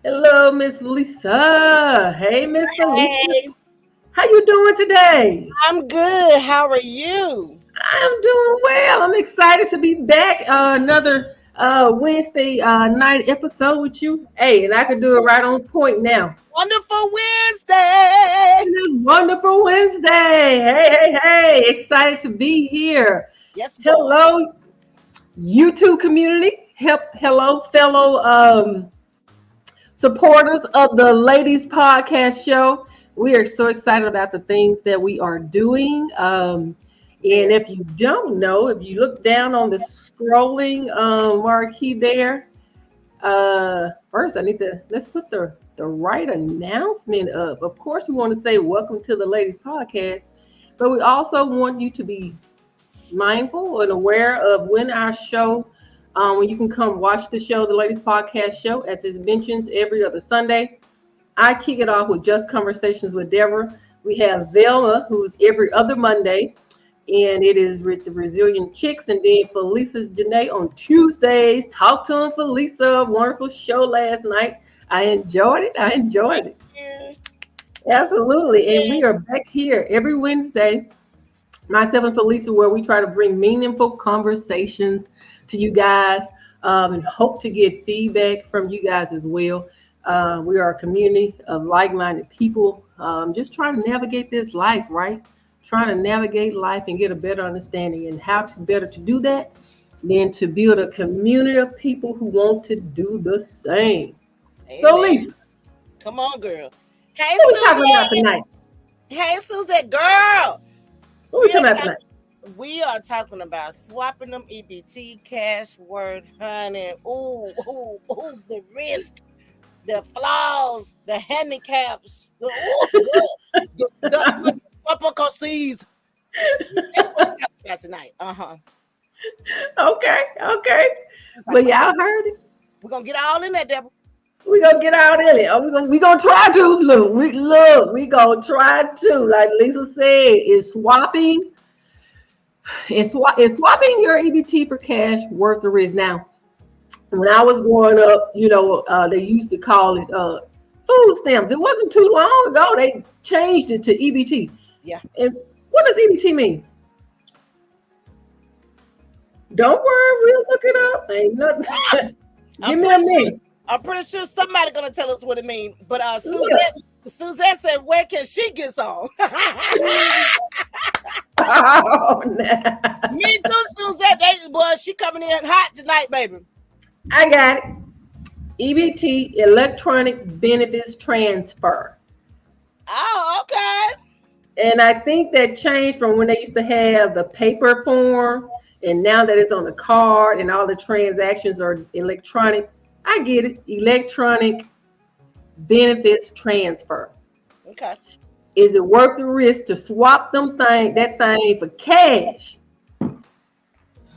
Hello, Miss Lisa. Hey, Miss Lisa. Hey, How you doing today? I'm good. How are you? I'm doing well. I'm excited to be back. Another Wednesday night episode with you. Hey, and I can do it right on point now. Wonderful Wednesday. It is wonderful Wednesday. Hey, hey, hey. Excited to be here. Yes, Lord. Hello, YouTube community. Hello, fellow supporters of the Ladies Podcast Show. We are so excited about the things that we are doing. And Very. if you don't know, if you look down on the scrolling marquee there, first I need to let's put the right announcement up. Of course, we want to say welcome to the Ladies Podcast, but we also want you to be mindful and aware of when our show, when you can come watch the show, the Ladies Podcast Show, as it mentions every other Sunday. I kick it off with Just Conversations with Deborah. We have Velma, who's every other Monday, and it is with the Resilient Chicks. And then Felicia's Janae on Tuesdays. Talk to him, Felicia. Wonderful show last night. I enjoyed it. I enjoyed it. Yeah. Absolutely. And we are back here every Wednesday, myself and Felicia, where we try to bring meaningful conversations to you guys, and hope to get feedback from you guys as well. We are a community of like-minded people, just trying to navigate this life, right? Trying to navigate life and get a better understanding, and how to better to do that than to build a community of people who want to do the same. So, Amen. Lisa, Come on, girl. Hey, what we talking about Suzette. tonight? Hey, Suzette, girl. What we We are talking about talking. tonight? We are talking about swapping them EBT cash word, honey. Ooh, ooh, ooh. The risk, the flaws, the handicaps. The complexities. That's what we're talking about tonight. Okay, okay. But y'all heard it. We're gonna get all in there, Deborah. We gonna get out in it. Oh, we gonna try to we gonna try to. Like Lisa said, is swapping. It's swapping your EBT for cash worth the risk. Now, when I was growing up, they used to call it food stamps. It wasn't too long ago they changed it to EBT. Yeah. And what does EBT mean? Don't worry, we'll look it up. Ain't nothing. Give I'm me a pretty sure. minute. I'm pretty sure somebody gonna tell us what it means. But Look. Suzette said, "Where can she get some?" Oh, nah. Me too, Suzette. She coming in hot tonight, baby. I got it. EBT, electronic benefits transfer. Oh, okay. And I think that changed from when they used to have the paper form, and now that it's on the card and all the transactions are electronic. I get it. Electronic benefits transfer. Okay. Is it worth the risk to swap that thing for cash?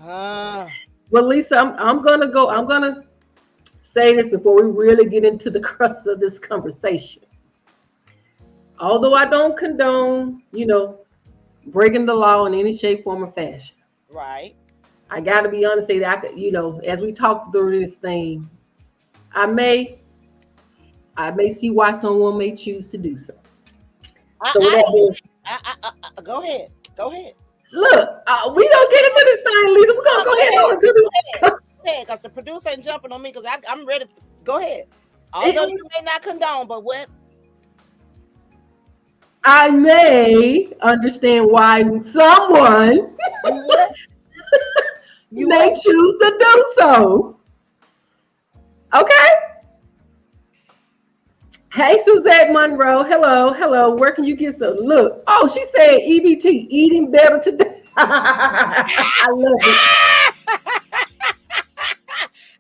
Uh, Well, Lisa, I'm gonna say this before we really get into the crux of this conversation. Although I don't condone, breaking the law in any shape, form, or fashion, right. I got to be honest, say that as we talk through this thing, I may, I may see why someone may choose to do so. I, So with that I, being, go ahead. Go ahead. look, we don't get into this thing, Lisa. We're gonna No, go go ahead and ahead. go into Go this. ahead. Go ahead, because the producer ain't jumping on me because I'm ready. Go ahead. Although you may not condone, but what? I may understand why someone You what? You may what? choose to do so. Okay. Hey, Suzette Monroe. Hello, hello. Where can you get some? Look. Oh, she said EBT, eating better today. I love it.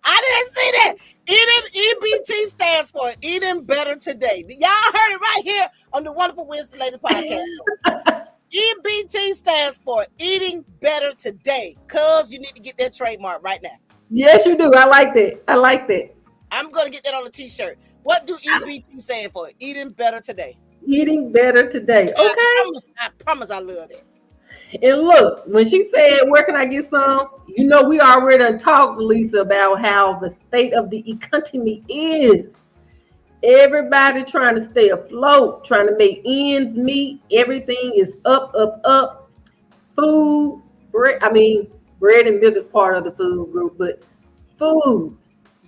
I didn't see that. EBT stands for Eating Better Today. Y'all heard it right here on the Wonderful Wednesday Lady Podcast. EBT stands for Eating Better Today. Cuz you need to get that trademark right now. Yes, you do. I like that. I like that. I'm going to get that on a t-shirt. What do EBT stand for? Eating Better Today. Eating better today. Okay. I promise I love that. And look, when she said, "Where can I get some?" We already talked, Lisa, about how the state of the economy is. Everybody trying to stay afloat, trying to make ends meet. Everything is up, up, up. Food, bread. I mean, bread and milk is part of the food group, but food,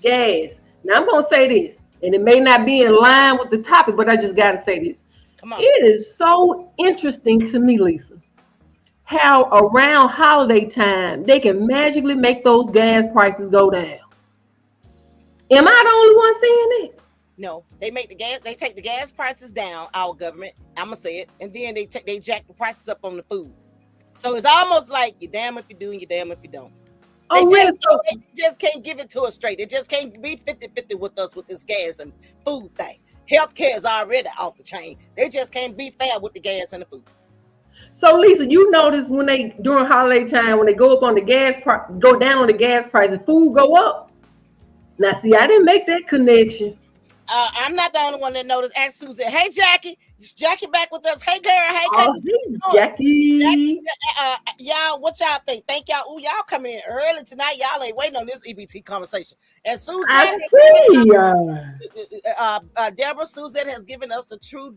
gas. Now I'm gonna say this, and it may not be in line with the topic, but I just gotta say this. Come on. It is so interesting to me, Lisa, how around holiday time they can magically make those gas prices go down. Am I the only one seeing it? No, they take the gas prices down, our government, I'm gonna say it, and then they jack the prices up on the food. So it's almost like you're damn if you do and you're damn if you don't. They just can't give it to us straight. They just can't be 50-50 with us with this gas and food thing. Healthcare is already off the chain. They just can't be fair with the gas and the food. So Lisa, you notice when they during holiday time when they go up on the gas price, go down on the gas prices, food go up. Now see, I didn't make that connection. I'm not the only one that noticed. Ask Susan. Hey, Jackie. Is Jackie back with us? Hey, girl. Hey, hey, Jackie. Y'all, what y'all think? Thank y'all. Ooh, y'all coming in early tonight. Y'all ain't waiting on this EBT conversation. And Susan, Deborah Suzette has given us the true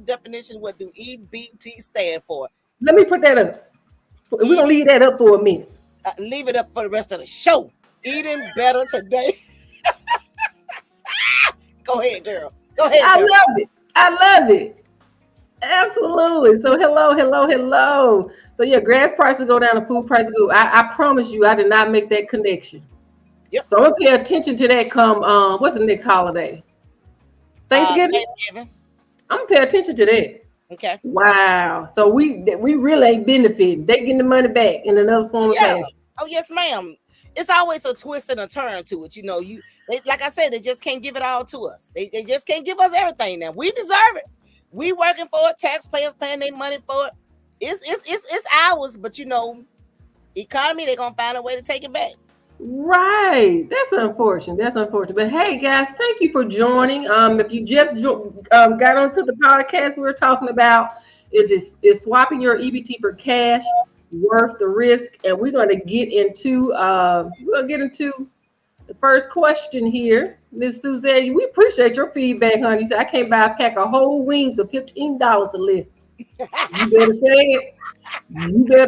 definition. What do EBT stand for? Let me put that up. We're gonna leave that up for a minute. Leave it up for the rest of the show. Eating better today. Go ahead, girl. Go ahead. I love it. I love it. Absolutely. So hello. So yeah, gas prices go down, the food prices go. I promise you, I did not make that connection. Yep. So I'm gonna pay attention to that. Come, what's the next holiday? Thanksgiving. I'm gonna pay attention to that. Okay. Wow. So we really ain't benefiting. They getting the money back in another form of fashion. Oh yes, ma'am. It's always a twist and a turn to it. You know, like I said, they just can't give it all to us. They just can't give us everything now. We deserve it. We working for it. Taxpayers paying their money for it. It's ours, but you know, economy, they're gonna find a way to take it back. Right. That's unfortunate. But hey, guys, thank you for joining. If you just got onto the podcast, we're talking about is swapping your EBT for cash worth the risk, and we're going to get into the first question here. Miss Suzette, we appreciate your feedback, honey. You said I can't buy a pack of whole wings for $15 a list. You better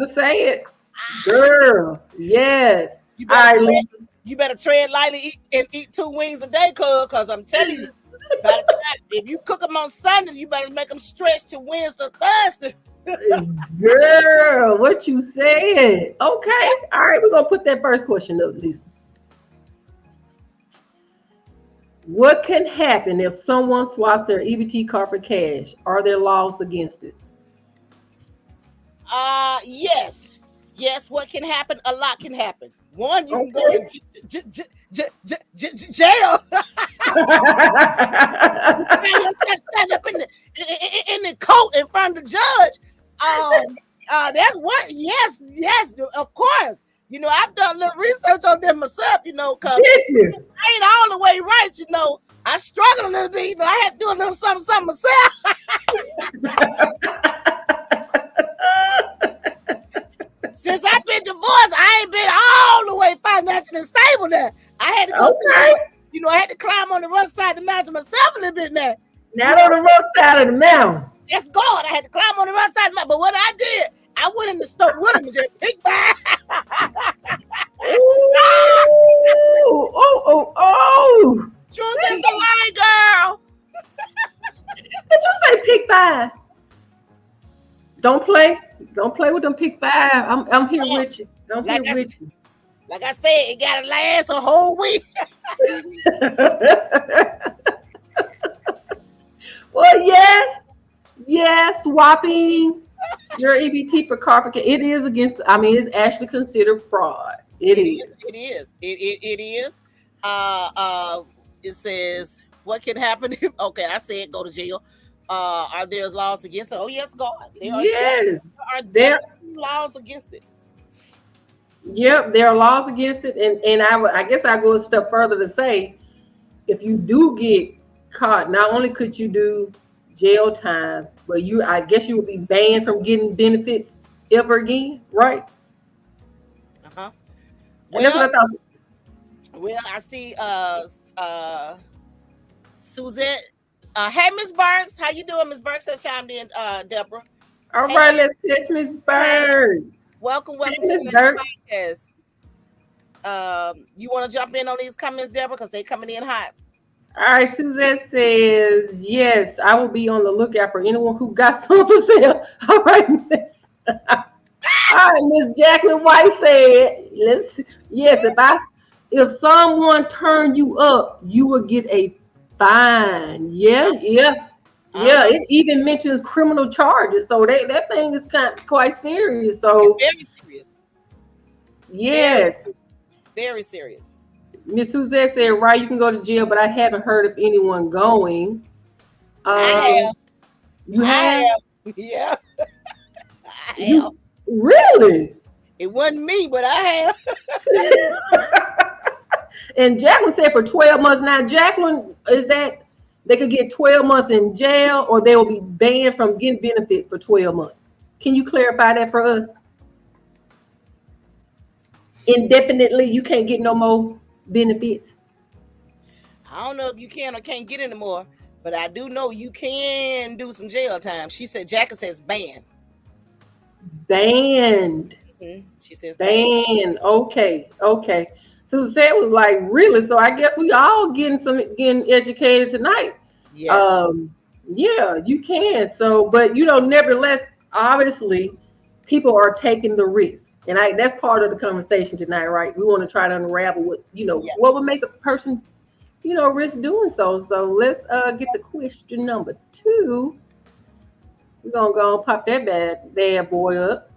say it, girl. Yes. You better tread lightly and eat 2 wings a day, cause I'm telling you, if you cook them on Sunday, you better make them stretch to Wednesday, Thursday. Girl, what you said? Okay, all right, we're gonna put that first question up, Lisa. What can happen if someone swaps their EBT card for cash? Are there laws against it? Yes. What can happen? A lot can happen. One, you can go to jail. Stand up in the court in front of the judge. That's what. Yes, of course. You know, I've done a little research on them myself. You know, cause I ain't all the way right. You know, I struggle a little bit. You know, I had to do a little something myself. Since I've been divorced, I ain't been all the way financially stable there. I had to go I had to climb on the rough side of the mountain myself a little bit now. Not on the rough side of the mountain. Yes, God, I had to climb on the rough side of the mountain. But what I did, I went in the store with him and just picked by. Oh. Truth is the lie, girl. Did you say pick 5? Don't play with them pick 5. I'm here with you. Like I said, it gotta last a whole week. Well, yes, swapping your EBT for car, it is against. I mean, it's actually considered fraud. It is. It says what can happen if? Okay, I said go to jail. Are there laws against it? Oh yes, God. There are laws against it. Yep, there are laws against it, and I guess I go a step further to say, if you do get caught, not only could you do jail time, but I guess you would be banned from getting benefits ever again, right? Uh-huh. Well, that's what I thought. Well, I see Suzette. Hey, Miss Burks. How you doing? Miss Burks has chimed in, Deborah. All Hey, right, let's catch Miss hey, Birds. welcome Hey, to Miss the Birds. podcast. You want to jump in on these comments, Deborah, because they coming in hot. All right, Suzette says, yes, I will be on the lookout for anyone who got some for sale. All right, Miss. All right, Miss Jacqueline White said, let's yes, if someone turn you up, you will get a fine. Yeah, yeah. Yeah, Uh-huh. it even mentions criminal charges. So that thing is quite serious. It's So very serious. Very, yes. very serious. Miss Suzette said, right, you can go to jail, but I haven't heard of anyone going. I Um, have. you I have? have. Yeah, I have. You really? It wasn't me, but I have. And Jacqueline said for 12 months. Now, Jacqueline, is that they could get 12 months in jail or they will be banned from getting benefits for 12 months? Can you clarify that for us? Indefinitely, you can't get no more benefits. I don't know if you can or can't get anymore, but I do know you can do some jail time. She said, Jackie says ban. Banned. She says ban. Banned. Okay. Okay. Suzette was like, really? So I guess we all getting educated tonight. Yes. Yeah, you can. So, but nevertheless, obviously, people are taking the risk, and that's part of the conversation tonight, right? We want to try to unravel what would make a person, risk doing so. So let's get the question number 2. We're gonna go and pop that bad boy up.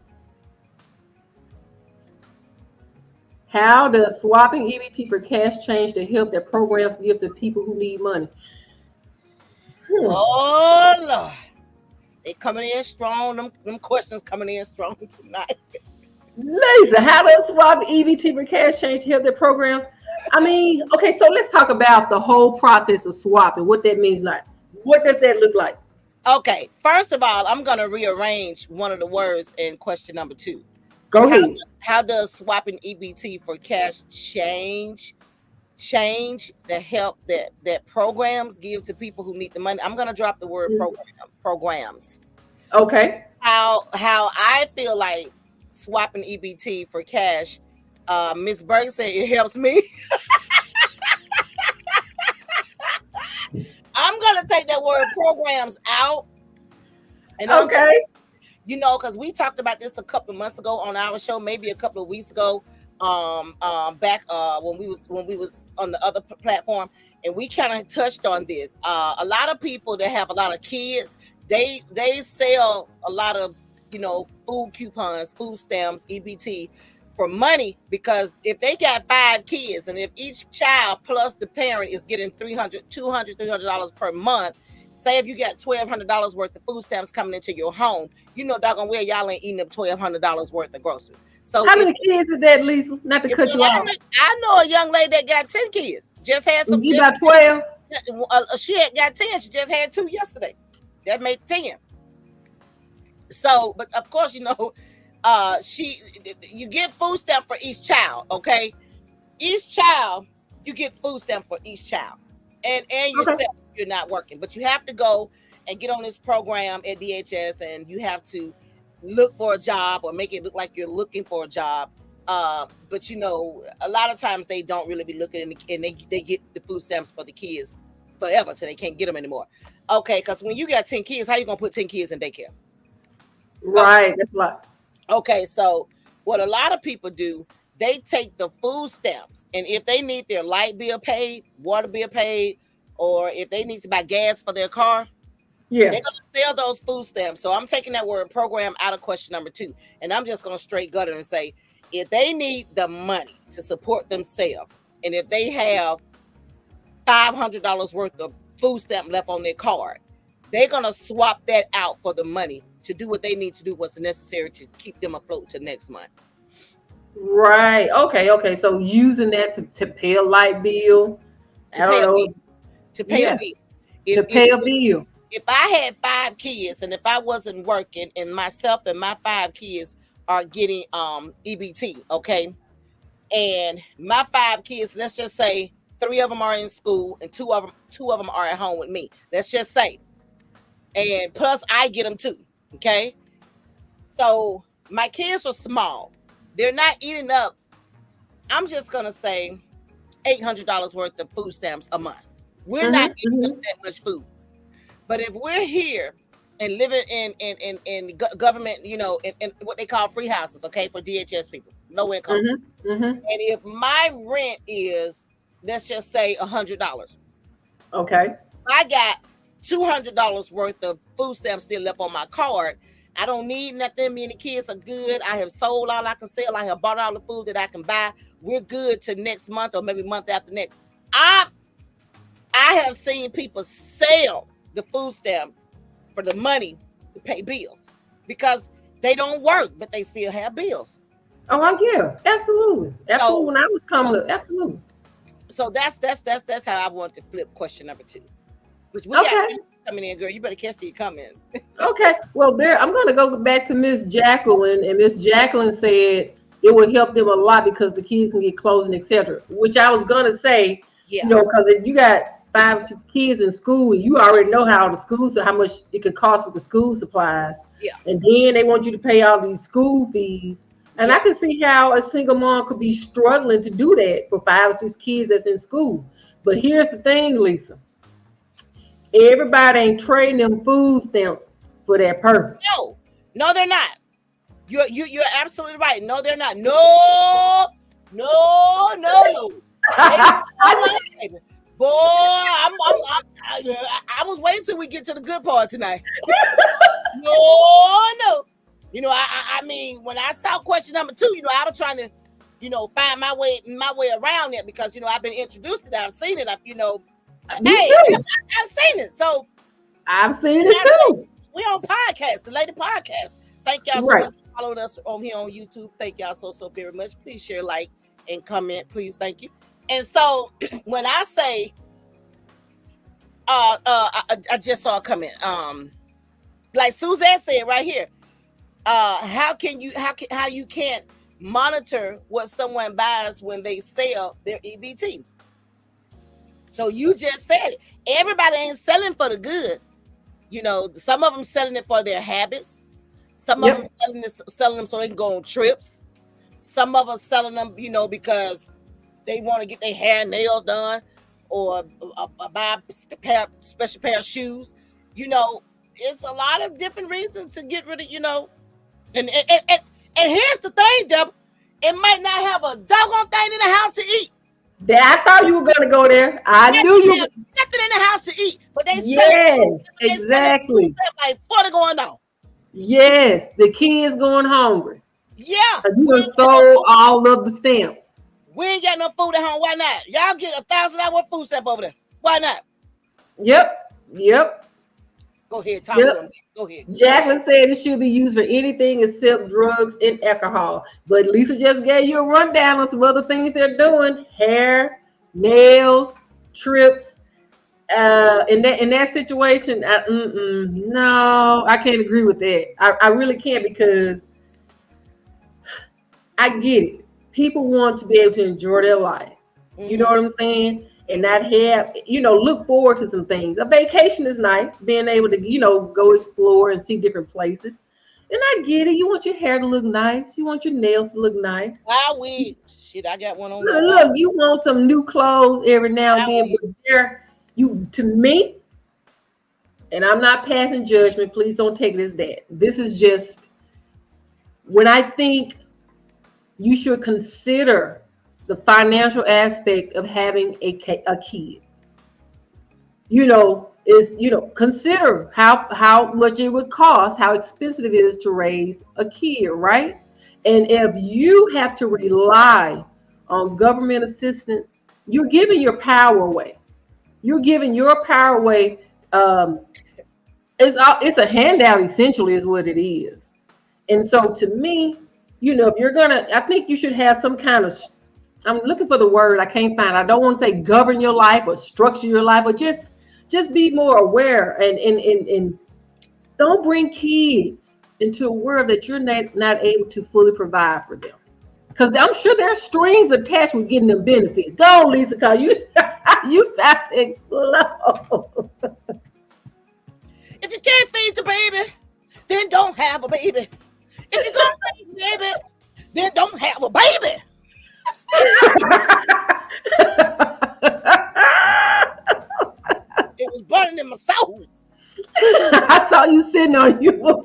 How does swapping EBT for cash change the help that programs give to people who need money? Oh Lord, they coming in strong. Them questions coming in strong tonight. Lisa, how does swap EBT for cash change to help their programs? I mean, okay, so let's talk about the whole process of swapping, what that means. Like, what does that look like? Okay, first of all, I'm gonna rearrange one of the words in question number 2. Go ahead. How does swapping EBT for cash change the help that programs give to people who need the money? I'm gonna drop the word programs. Okay. How I feel like swapping EBT for cash. Miss Berg said it helps me. I'm gonna take that word programs out. And okay. Because we talked about this a couple of months ago on our show, maybe a couple of weeks ago, back when we was on the other platform, and we kind of touched on this. A lot of people that have a lot of kids, they sell a lot of food coupons, food stamps, EBT for money, because if they got 5 kids and if each child plus the parent is getting $300 per month, say if you got $1,200 worth of food stamps coming into your home, doggone well y'all ain't eating up $1,200 worth of groceries. So how many kids is that, Lisa? Not to cut you off. I know a young lady that got 10 kids. Just had some. You got 12? She had got 10. She just had 2 yesterday. That made 10. So, but of course, you get food stamp for each child. Okay, each child you get food stamp for each child, and yourself. Okay. You're not working, but you have to go and get on this program at DHS, and you have to look for a job or make it look like you're looking for a job. But a lot of times they don't really be looking, and they get the food stamps for the kids forever till they can't get them anymore. Okay, because when you got 10 kids, how you gonna put 10 kids in daycare? Right, that's right. Okay, so what a lot of people do, they take the food stamps, and if they need their light bill paid, water bill paid, or if they need to buy gas for their car, they're going to sell those food stamps. So I'm taking that word program out of question number 2, and I'm just going to straight gutter and say, if they need the money to support themselves, and if they have $500 worth of food stamp left on their card, they're going to swap that out for the money to do what they need to do, what's necessary to keep them afloat to next month. Right. Okay. So using that to pay a light bill, to pay a bill. If I had 5 kids and if I wasn't working, and myself and my 5 kids are getting EBT, okay, and my 5 kids, let's just say 3 of them are in school, and two of them are at home with me. Let's just say, and plus I get them too. Okay, so my kids are small; they're not eating up. I'm just gonna say $800 worth of food stamps a month. We're not eating up that much food. But if we're here and living in government, you know, in what they call free houses, okay, for DHS people, low income, and if my rent is, let's just say $100, okay, I got $200 worth of food stamps still left on my card. I don't need nothing. Me and the kids are good. I have sold all I can sell. I have bought all the food that I can buy. We're good to next month or maybe month after next. I have seen people sell the food stamp for the money to pay bills because they don't work, but they still have bills. Oh, yeah, absolutely. So, when I was coming up, absolutely. So that's how I want to flip question number 2. Which we got coming in, girl. You better catch these comments. Okay. Well, I'm going to go back to Miss Jacqueline, and Miss Jacqueline said it would help them a lot because the kids can get clothes and etc. Which I was going to say, you know, because if you got 5 or 6 kids in school, you already know how much it could cost with the school supplies. Yeah. And then they want you to pay all these school fees. And I can see how a single mom could be struggling to do that for 5 or 6 kids that's in school. But here's the thing, Lisa. Everybody ain't trading them food stamps for that purpose. No, they're not. You're absolutely right. No, they're not. No. Boy, I was waiting till we get to the good part tonight. No. You know, I mean, when I saw question number 2, you know, I was trying to, you know, find my way around it because, you know, I've been introduced to that. I've seen it. I've seen it. So I've seen it too. We on podcast, the Lady Podcast. Thank y'all so much for following us on here on YouTube. Thank y'all so very much. Please share, like, and comment. Please, thank you. And so when I say, I just saw a comment. Like Suzette said right here. How you can't monitor what someone buys when they sell their EBT? So you just said it. Everybody ain't selling for the good. You know, some of them selling it for their habits. Some of them selling them so they can go on trips. Some of them selling them, you know, because they want to get their hair and nails done or buy a special pair of shoes. You know, it's a lot of different reasons to get rid of, you know. And here's the thing, Deborah. It might not have a doggone thing in the house to eat. I thought you were going to go there. I knew you. Nothing in the house to eat, but they exactly. Like 40 going on. Yes, the kids going hungry. Yeah, you done sold all of the stamps. We ain't got no food at home. Why not? Y'all get $1,000 food stamp over there. Why not? Yep. Go ahead, Tom. Yep. Go ahead. Jacqueline said it should be used for anything except drugs and alcohol. But Lisa just gave you a rundown on some other things they're doing: hair, nails, trips. In that situation, no, I can't agree with that. I really can't, because I get it. People want to be able to enjoy their life. You know what I'm saying? And not have, you know, look forward to some things. A vacation is nice, being able to, you know, go explore and see different places. And I get it. You want your hair to look nice. You want your nails to look nice. I got one on. Look, you want some new clothes every now and then. But to me, and I'm not passing judgment. Please don't take it as that. This is just when I think you should consider the financial aspect of having a kid. You know, consider how much it would cost, how expensive it is to raise a kid, right? And if you have to rely on government assistance, you're giving your power away. You're giving your power away. It's a handout, essentially, is what it is. And so, to me, you know, I think you should have some kind of, I'm looking for the word I can't find. I don't want to say govern your life or structure your life, but just be more aware and don't bring kids into a world that you're not able to fully provide for them. Because I'm sure there's strings attached with getting them benefits. Go on, Lisa, because you you got to explode. If you can't feed your baby, then don't have a baby. If you're gonna feed your baby, then don't have a baby. It was burning in my soul. I saw you sitting on you. Wow!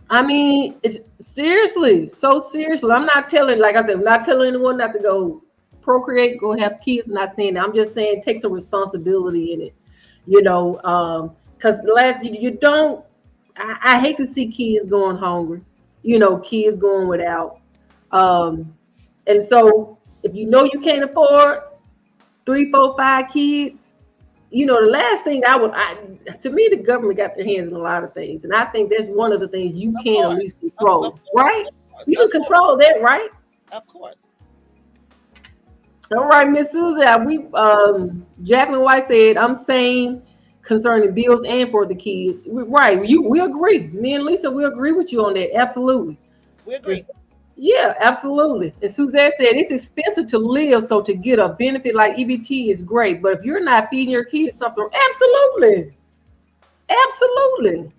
I mean, it's seriously, so seriously. I'm not telling, like I said, I'm not telling anyone not to go procreate, go have kids. I'm not saying that. I'm just saying take some responsibility in it. You know, because you don't. I hate to see kids going hungry. You know, kids going without. And so if you know you can't afford 3, 4, 5 kids, you know, the last thing to me, the government got their hands in a lot of things. And I think that's one of the things you can at least control, right? You can control that, right? Of course. All right, Miss Susie, Jacqueline White said, I'm saying concerning bills and for the kids. Right, we agree. Me and Lisa, we agree with you on that. Absolutely. We agree. Yeah, absolutely. And Suzette said it's expensive to live, so to get a benefit like EBT is great. But if you're not feeding your kids something, absolutely. Absolutely.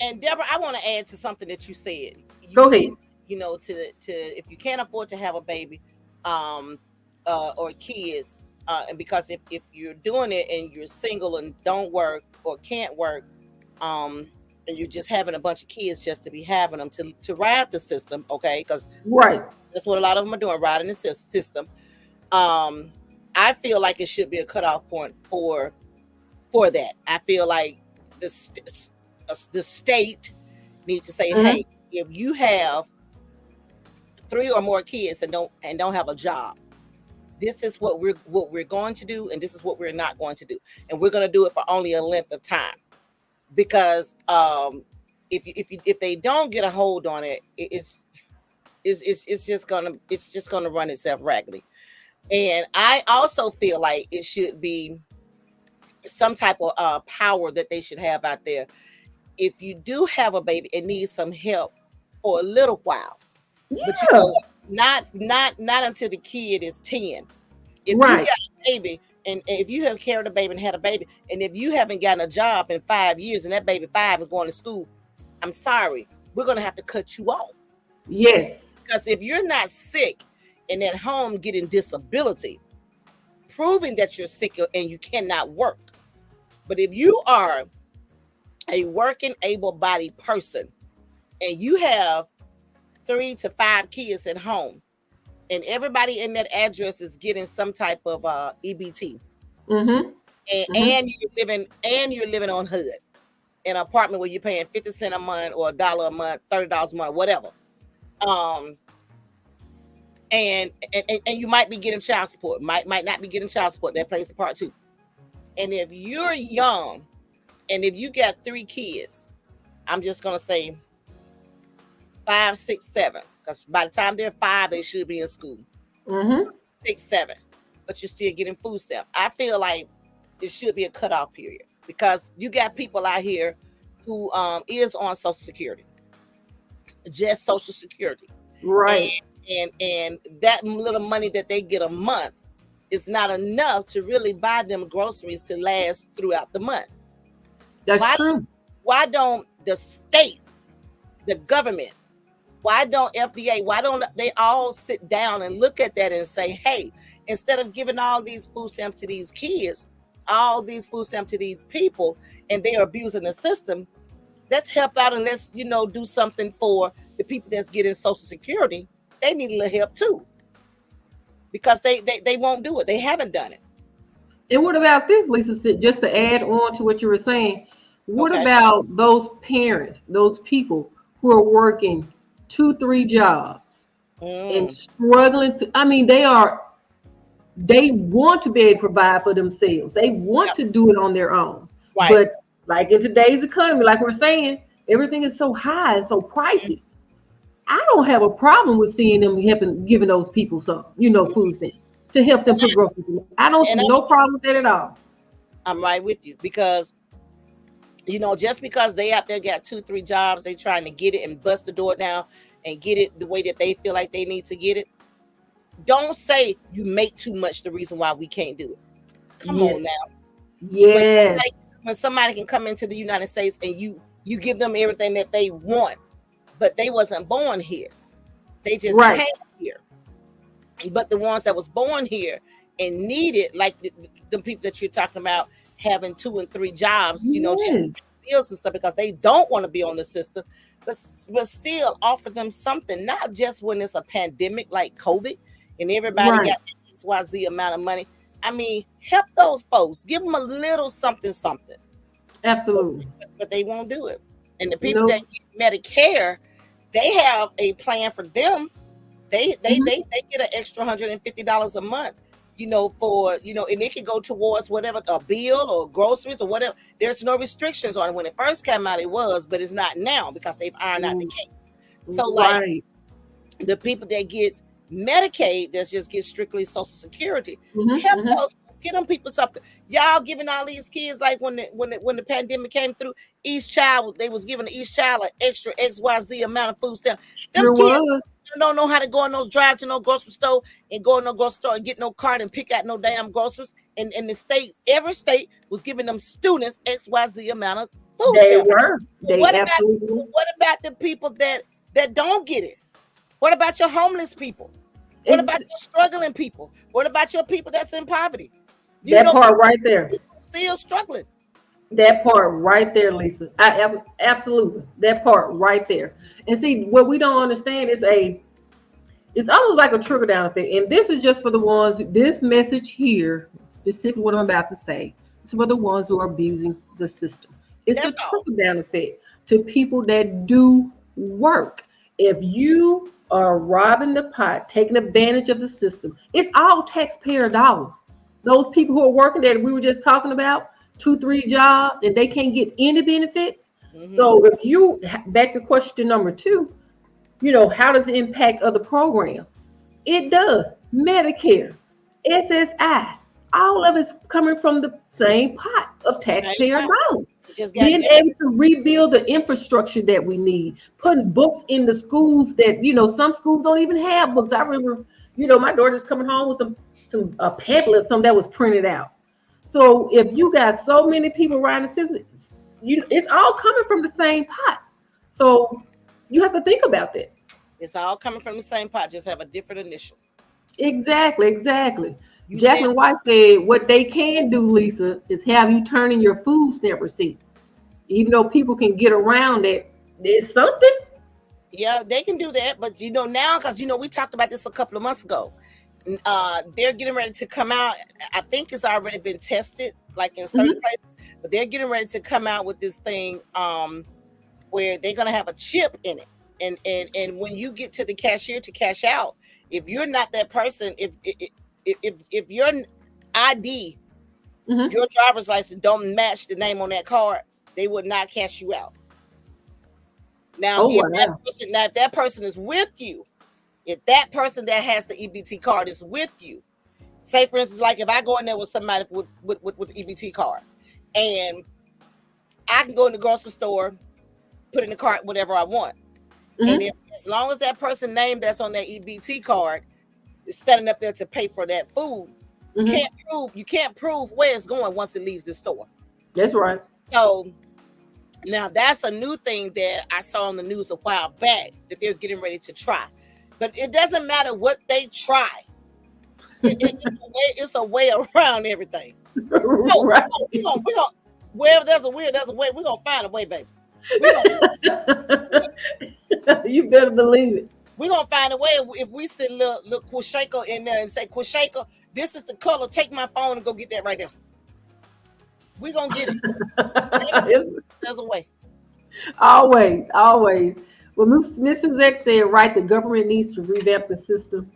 And Deborah, I want to add to something that you said. Go ahead. You know, to if you can't afford to have a baby, or kids, and because if you're doing it and you're single and don't work or can't work, and you're just having a bunch of kids just to be having them to ride the system, okay? Because right, that's what a lot of them are doing, riding the system. I feel like it should be a cutoff point for that. I feel like the state needs to say, hey, if you have 3 or more kids and don't have a job, this is what we're going to do, and this is what we're not going to do, and we're going to do it for only a length of time. Because if they don't get a hold on it, it's just gonna run itself raggedy. And I also feel like it should be some type of power that they should have out there. If you do have a baby and need some help for a little while, but you know, not until the kid is 10. If you got a baby, and if you have carried a baby and had a baby, and if you haven't gotten a job in 5 years and that baby 5 is going to school, I'm sorry, we're going to have to cut you off. Yes. Because if you're not sick and at home getting disability, proving that you're sick and you cannot work. But if you are a working, able-bodied person and you have 3 to 5 kids at home, and everybody in that address is getting some type of EBT, and you're living on HUD in an apartment where you're paying 50 cents a month or $1 a month, $30 a month, whatever, and you might be getting child support, might not be getting child support. That plays a part too. And if you're young, and if you got 3 kids, I'm just gonna say 5, 6, 7. Because by the time they're 5, they should be in school. 6, 7. But you're still getting food stamps. I feel like it should be a cutoff period. Because you got people out here who is on Social Security. Just Social Security. Right. And that little money that they get a month is not enough to really buy them groceries to last throughout the month. That's true. Why don't the state, the government, why don't FDA, why don't they all sit down and look at that and say, hey, instead of giving all these food stamps to these kids, all these food stamps to these people, and they are abusing the system, let's help out and let's, do something for the people that's getting Social Security. They need a little help too. Because they won't do it. They haven't done it. And what about this, Lisa? Just to add on to what you were saying, what about those parents, those people who are working 2, 3 jobs and struggling to, they want to be able to provide for themselves. They want to do it on their own. Right. But like in today's economy, like we're saying, everything is so high and so pricey. I don't have a problem with seeing them giving those people some, food stamps to help them put groceries in. I don't see no problem with that at all. I'm right with you because, just because they out there got 2, 3 jobs, they trying to get it and bust the door down and get it the way that they feel like they need to get it. Don't say you make too much the reason why we can't do it. Come on now. Yes. When somebody can come into the United States and you give them everything that they want, but they wasn't born here. They just came here. But the ones that was born here and needed, like the people that you're talking about having 2 and 3 jobs, you know, just bills and stuff, because they don't want to be on the system, but still offer them something, not just when it's a pandemic like COVID and everybody got XYZ amount of money. I mean, help those folks. Give them a little something. Absolutely. But they won't do it. And the people that get Medicare, they have a plan for them. They get an extra $150 a month, you know, for, you know, and it can go towards whatever, a bill or groceries or whatever. There's no restrictions on it. When it first came out, it was, but it's not now because they've ironed out the case. So like the people that get Medicaid, that just get strictly Social Security, help those, get them people something. Y'all giving all these kids, like when the pandemic came through, each child, they was giving each child an extra XYZ amount of food stamp. Them kids don't know how to go in those drive to no grocery store and go in no grocery store and get no card and pick out no damn groceries. And the states, every state was giving them students XYZ amount of food stamp. What about the people that don't get it? What about your homeless people? What about your struggling people? What about your people that's in poverty? That part right there. Still struggling. That part right there, Lisa. Absolutely. That part right there. And see, what we don't understand is it's almost like a trickle down effect. And this is just for the ones, this message here, specifically what I'm about to say, it's for the ones who are abusing the system. It's a trickle down effect to people that do work. If you are robbing the pot, taking advantage of the system, it's all taxpayer dollars. Those people who are working that we were just talking about, 2, 3 jobs, and they can't get any benefits. So if you, back to question number 2, you know, how does it impact other programs? It does. Medicare, SSI, all of it's coming from the same pot of taxpayer dollars. Being able to rebuild the infrastructure that we need, putting books in the schools that, you know, some schools don't even have books. I remember, you know, my daughter's coming home with some pamphlet, some that was printed out. So if you got so many people around the system, it's all coming from the same pot. So you have to think about that. It's all coming from the same pot, just have a different initial. Exactly. Jacqueline White said what they can do, Lisa, is have you turn in your food stamp receipt. Even though people can get around it, there's something. Yeah, they can do that. But, you know, now, because, you know, we talked about this a couple of months ago. They're getting ready to come out. I think it's already been tested, like in certain places. But they're getting ready to come out with this thing where they're going to have a chip in it. And when you get to the cashier to cash out, if you're not that person, if your ID, your driver's license don't match the name on that card, they would not cash you out. Now, if that person is with you, if that person that has the EBT card is with you, say for instance, like if I go in there with somebody with the EBT card, and I can go in the grocery store, put in the cart whatever I want, and as long as that person's name that's on that EBT card is standing up there to pay for that food, you can't prove where it's going once it leaves the store. That's right. So now that's a new thing that I saw on the news a while back that they're getting ready to try. But it doesn't matter what they try. It's a way around everything. Right. We gonna, wherever there's a will, there's a way. We're going to find a way, baby. You better believe it. We're going to find a way. If we send little Quashako in there and say, Quashako, this is the color. Take my phone and go get that right there. We're going to get it. There's a way. Always. Well, Mrs. X said, right, the government needs to revamp the system.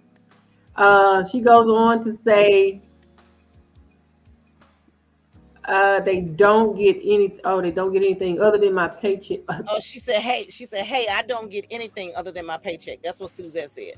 She goes on to say they don't get anything other than my paycheck. She said, hey, I don't get anything other than my paycheck. That's what Suzette said.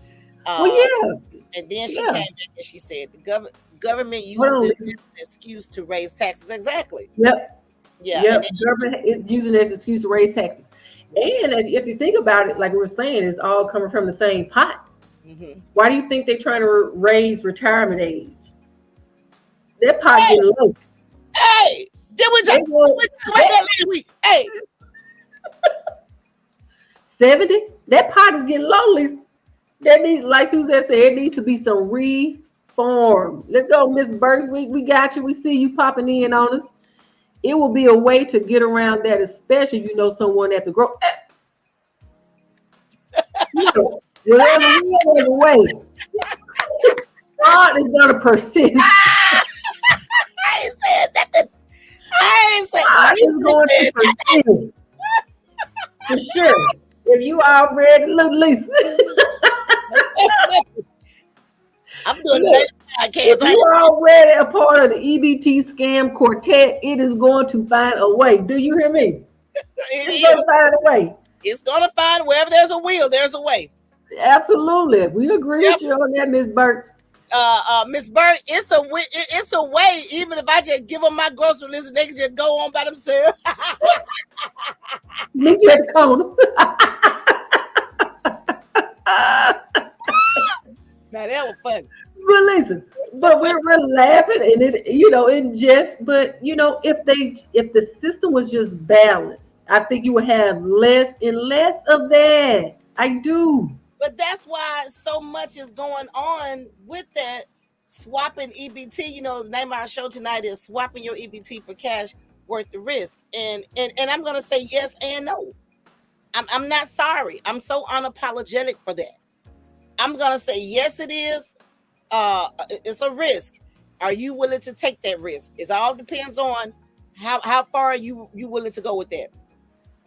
Well, yeah. And then she came back and she said the government uses it as an excuse to raise taxes. Exactly. Yep. Yeah. Yep. The government is using it as an excuse to raise taxes. And if you think about it, like we were saying, it's all coming from the same pot. Mm-hmm. Why do you think they're trying to raise retirement age? That pot Hey, getting low. hey, did we They talk want about that last week? Hey, 70. That pot is getting low, Lisa. That needs, like Suzette said, it needs to be some reform. Let's go, Miss Burks. We got you. We see you popping in on us. It will be a way to get around that, especially if you know someone at the grow. You know, wherever we are, the way. God is gonna persist. I ain't said nothing. I ain't said God is going to persist. For sure. If you already look, Lisa. I'm doing Look, the podcast. if you are already a part of the EBT scam quartet, it is going to find a way. Do you hear me? It's going to find a way. It's gonna find wherever there's a will, there's a way. Absolutely. We agree with you on that, Miss Burks. Miss Burke, it's a way. Even if I just give them my grocery list, they can just go on by themselves. Meet you at the corner. Now that was funny. But listen, but we're laughing and it, in jest. But if the system was just balanced, I think you would have less and less of that. I do. But that's why so much is going on with that swapping EBT. The name of our show tonight is swapping your EBT for cash worth the risk. And I'm gonna say yes and no. I'm not sorry. I'm so unapologetic for that. I'm gonna say yes, it is. It's a risk. Are you willing to take that risk? It all depends on how far are you willing to go with that.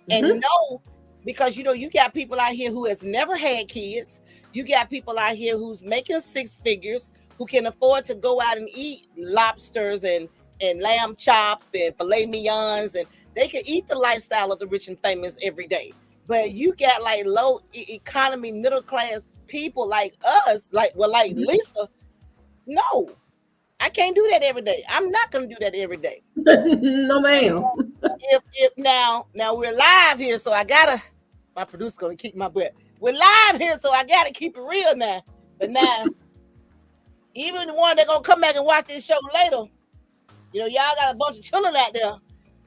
Mm-hmm. And no, because you got people out here who has never had kids. You got people out here who's making six figures, who can afford to go out and eat lobsters and lamb chop and filet mignons, and they can eat the lifestyle of the rich and famous every day. But you got like low economy, middle class people like us, like Lisa. No, I can't do that every day. I'm not gonna do that every day. No, ma'am. If now we're live here, so my producer's gonna keep my breath. We're live here, so I gotta keep it real now. But now, even the one that gonna come back and watch this show later, y'all got a bunch of children out there.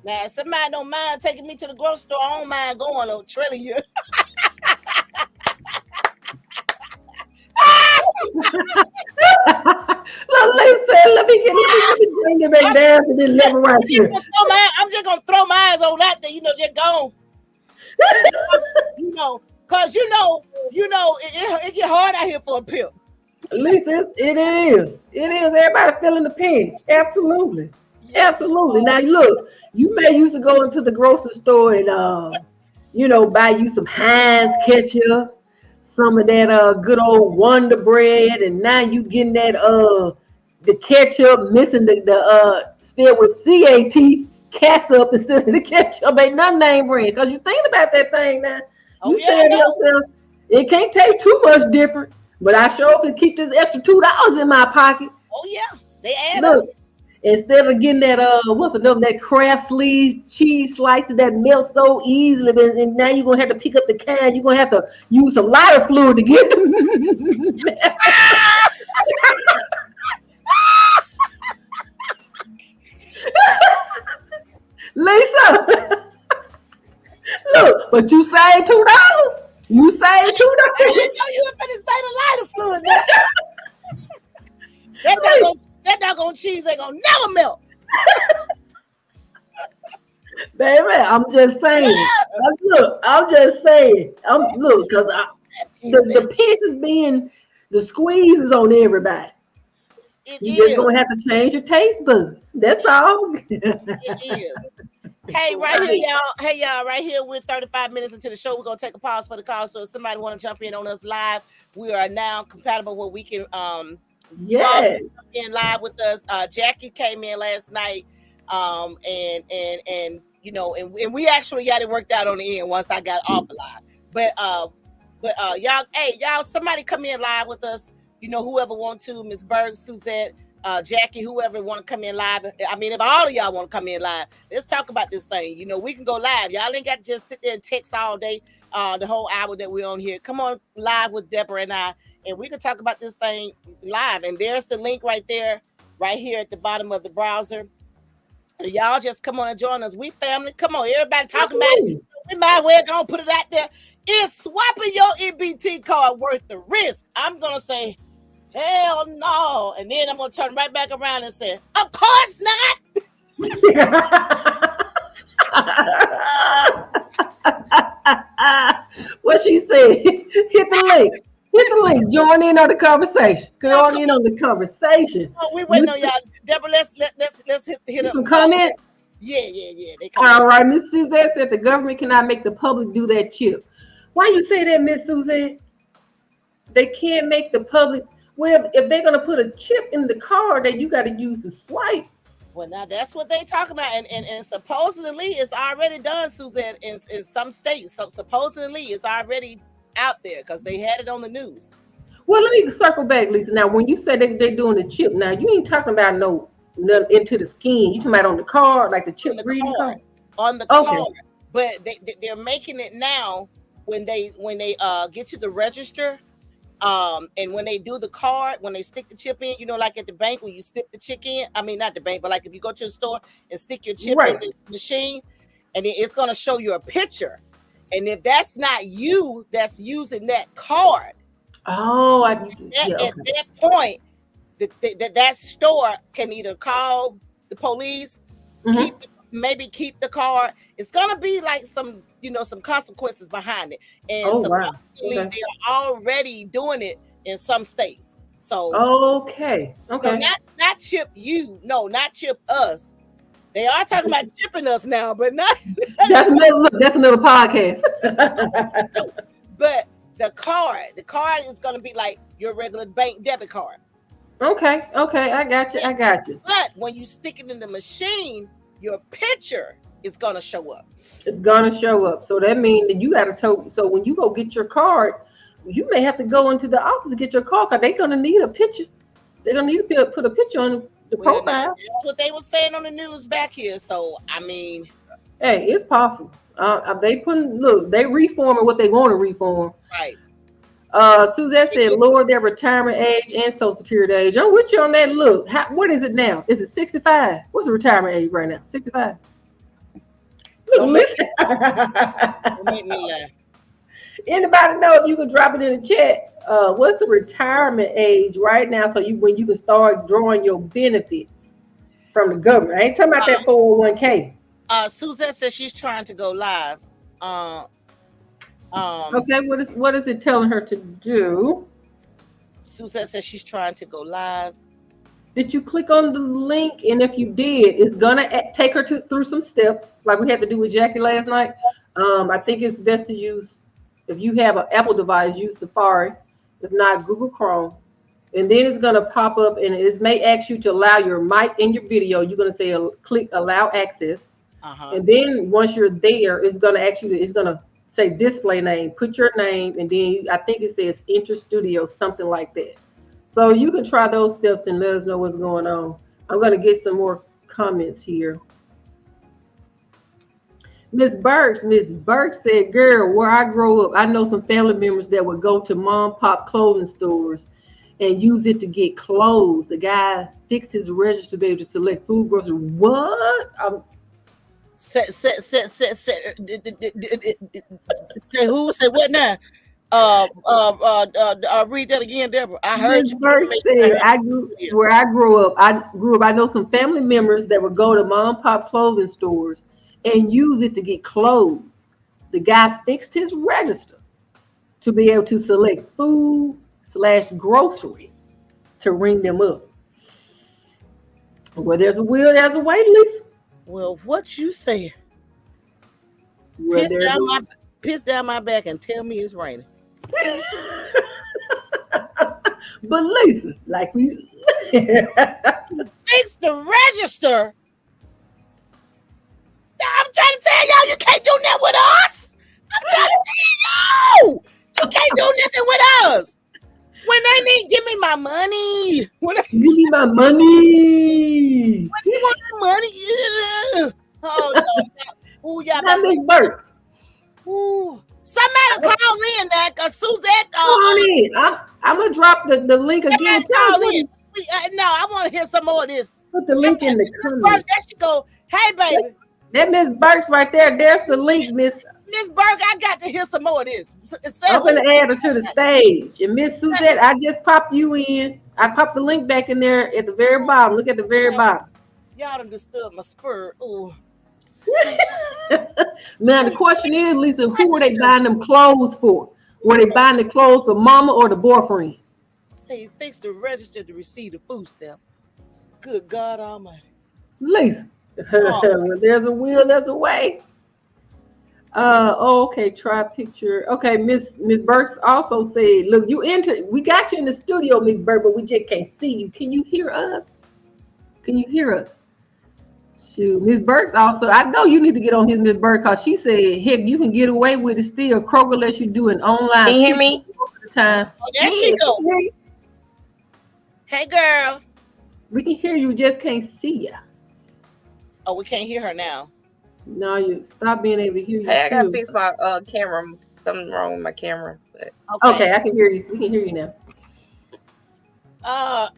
Now, if somebody don't mind taking me to the grocery store, I don't mind going or trailing you. Look, Lisa, let me bring it back down to this level right here. I'm just gonna throw my eyes on that thing, just gone. Cause it get hard out here for a pimp. Lisa, it is. It is. Everybody feeling the pinch. Absolutely. Absolutely. Now look, you may used to go into the grocery store and buy you some Heinz ketchup, some of that good old Wonder Bread, and now you getting that the ketchup missing the spelled with CAT ketchup instead of the ketchup. Ain't nothing name brand. Cause you think about that thing now. You say to yourself, it can't take too much different, but I sure could keep this extra $2 in my pocket. Oh yeah, they add up. Instead of getting that that Kraft sleeve cheese slices that melt so easily, and now you're gonna have to pick up the can. You're gonna have to use some lighter fluid to get them. Lisa, look, but you saved $2. You saved $2. You were finna say the lighter fluid. That doggone cheese ain't gonna never melt. Baby, I'm just saying. I'm just saying. Look, because the pinch is being, the squeeze is on everybody. You're just gonna have to change your taste buds. That's all. It is. Hey, right here, y'all. Hey, y'all, right here. We're 35 minutes into the show. We're gonna take a pause for the call. So if somebody want to jump in on us live, we are now compatible where we can in live with us. Jackie came in last night, and we actually got it worked out on the end once I got off the live. But y'all, somebody come in live with us. Whoever want to, Miss Berg, Suzette, Jackie, whoever want to come in live. I mean, if all of y'all want to come in live, let's talk about this thing. You know, we can go live. Y'all ain't got to just sit there and text all day, the whole hour that we're on here. Come on live with Deborah and I, and we can talk about this thing live. And there's the link right there, right here at the bottom of the browser. Y'all just come on and join us. We family. Come on, everybody talking about it. We might well gonna put it out there. Is swapping your EBT card worth the risk? I'm gonna say, hell no. And then I'm gonna turn right back around and say, of course not. What she said. Hit the link. Hit the link. Join in on the conversation. Join in on the conversation. Oh, we waiting on y'all. Deborah, let's hit up some comment. Yeah. They all right, Miss Suzette said the government cannot make the public do that chip. Why you say that, Miss Suzette? They can't make the public. Well, if they're gonna put a chip in the car, then you got to use the swipe. Well, now that's what they talk about, and supposedly it's already done, Suzette, in some states. So supposedly it's already out there because they had it on the news. Well, let me circle back, Lisa. Now, when you say they're doing the chip, now you ain't talking about no into the skin. You talking about on the card, like the chip reading card? On the card. But they're making it now when they get to the register. And when they do the card, when they stick the chip in, you know, like at the bank when you stick the chip in, I mean not the bank, but like if you go to the store and stick your chip in the machine, and then it's gonna show you a picture. And if that's not you that's using that card, at that point, that store can either call the police, keep the card. It's gonna be like some consequences behind it. And they are already doing it in some states. So okay. So not chip you, no, not chip us. They are talking about chipping us now, but not that's another podcast. But the card is gonna be like your regular bank debit card. Okay, I got you. But when you stick it in the machine, your picture is gonna show up. It's gonna show up. So that means that you gotta so when you go get your card, you may have to go into the office to get your card because they're gonna need a picture. They're gonna need to put a picture on the profile. That's what they were saying on the news back here. So I mean, hey, it's possible. They reforming what they want to reform. Right. Suzette said lower their retirement age and social security age. I'm with you on that. Look, what is it now? Is it 65? What's the retirement age right now? 65. Look, listen. Don't make me laugh. Anybody know if you can drop it in the chat? What's the retirement age right now? So when you can start drawing your benefits from the government. I ain't talking about that 401k. Suzette says she's trying to go live. Okay, what is it telling her to do? Suzette says she's trying to go live. Did you click on the link? And if you did, it's gonna take her through some steps, like we had to do with Jackie last night. I think it's best to use, if you have an Apple device, use Safari. If not, Google Chrome. And then it's gonna pop up, and it may ask you to allow your mic and your video. You're gonna say click allow access. And then once you're there, it's gonna ask you it's gonna say display name, put your name, and then I think it says enter studio, something like that. So you can try those steps and let us know what's going on. I'm going to get some more comments here. Miss Burks said, girl, where I grow up, I know some family members that would go to mom pop clothing stores and use it to get clothes. The guy fixed his register to be able to select food, groceries. What? Say who? Say what now? Read that again, Deborah. I heard you. Said, where I grew up. I know some family members that would go to mom and pop clothing stores and use it to get clothes. The guy fixed his register to be able to select food/grocery to ring them up. Well, there's a will, there's a way, Lisa. Well, what you say? Well, piss down my back and tell me it's raining. But Lisa, like we fix the register. I'm trying to tell y'all, you can't do nothing with us. I'm trying to tell you, you can't do nothing with us. When they need, give me my money. Give me my money. When you want the money? Oh no! Ooh, y'all Not Miss Burks. Ooh, somebody call in now, cause Suzette. Come on in. I'm gonna drop the link again. Call in. No, I want to hear some more of this. Put the link in the comments. There she go. Hey, baby. That Miss Burks right there. There's the link, Miss Burke. I got to hear some more of this. I'm gonna add her to the stage. And Miss Suzette, I just popped you in. I popped the link back in there at the very bottom. Look at the very bottom. Y'all done disturbed my spur. Ooh. Now the question is, Lisa, who were they buying them clothes for? Were they buying the clothes for mama or the boyfriend? Say fix the register to receive the food stamp. Good God Almighty. Lisa. When there's a will, there's a way. Okay, try picture. Okay, Miss Burks also said, look, we got you in the studio, Miss Burke, but we just can't see you. Can you hear us? Can you hear us? Shoot, Miss Burks also, I know you need to get on his Miss Burke, because she said, heck, you can get away with it still. Kroger lets you do an online. Can you hear me? Most of the time. Oh, there she go. Hey, girl. We can hear you, just can't see you. Oh, we can't hear her now. No, you stop being able to hear you. Hey, I gotta too. fix my camera. Something wrong with my camera. But... Okay, I can hear you. We can hear you now. I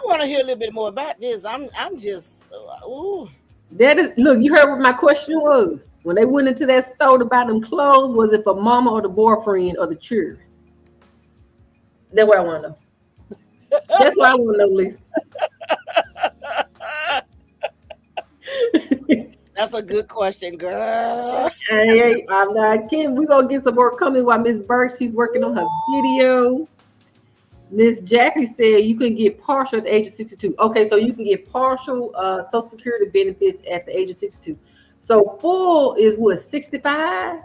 want to hear a little bit more about this. I'm just ooh. That is, look, you heard what my question was. When they went into that store to buy them clothes, was it for mama or the boyfriend or the children? That's what I want to know. That's what I want to know, Lisa. That's a good question, girl. Hey, I'm not kidding. We're going to get some more coming while Miss Burke, she's working on her video. Miss Jackie said you can get partial at the age of 62. Okay, so you can get partial Social Security benefits at the age of 62. So full is what, 65?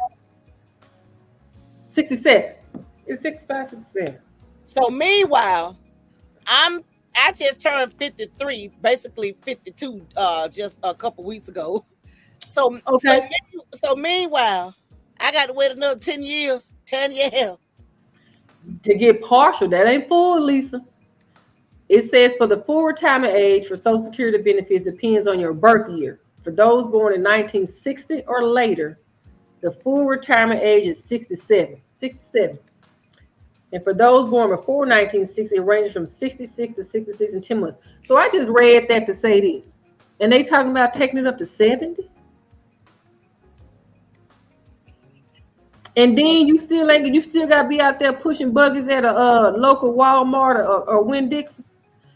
67. It's 65, 67. So meanwhile, I just turned 53, basically 52 just a couple weeks ago. So, okay. So meanwhile, I got to wait another 10 years. 10 years. To get partial, that ain't full, Lisa. It says for the full retirement age for Social Security benefits depends on your birth year. For those born in 1960 or later, the full retirement age is 67. 67. And for those born before 1960, it ranges from 66 to 66 and 10 months. So I just read that to say this. And they talking about taking it up to 70? And then you still gotta be out there pushing buggies at a local Walmart or Winn-Dixie.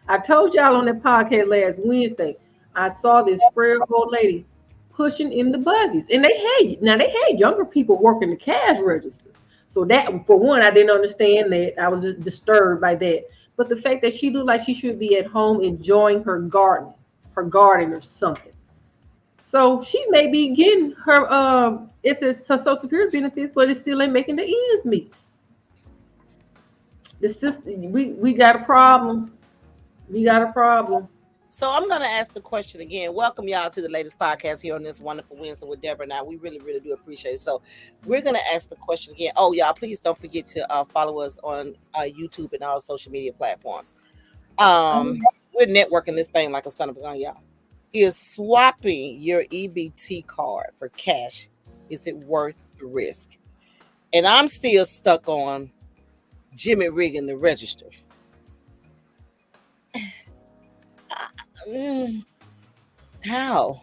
I told y'all on that podcast last Wednesday, I saw this frail old lady pushing in the buggies. And they had younger people working the cash registers. So that, for one, I didn't understand that. I was just disturbed by that. But the fact that she looked like she should be at home enjoying her garden or something. So she may be getting her her Social Security benefits, but it still ain't making the ends meet. The system, we got a problem. We got a problem. So I'm going to ask the question again. Welcome y'all to the latest podcast here on this wonderful Wednesday with Deborah. Now, we really, really do appreciate it. So we're going to ask the question again. Oh, y'all, please don't forget to follow us on YouTube and all social media platforms. We're networking this thing like a son of a gun, y'all. Is swapping your EBT card for cash, is it worth the risk? And I'm still stuck on Jimmy rigging the register. How?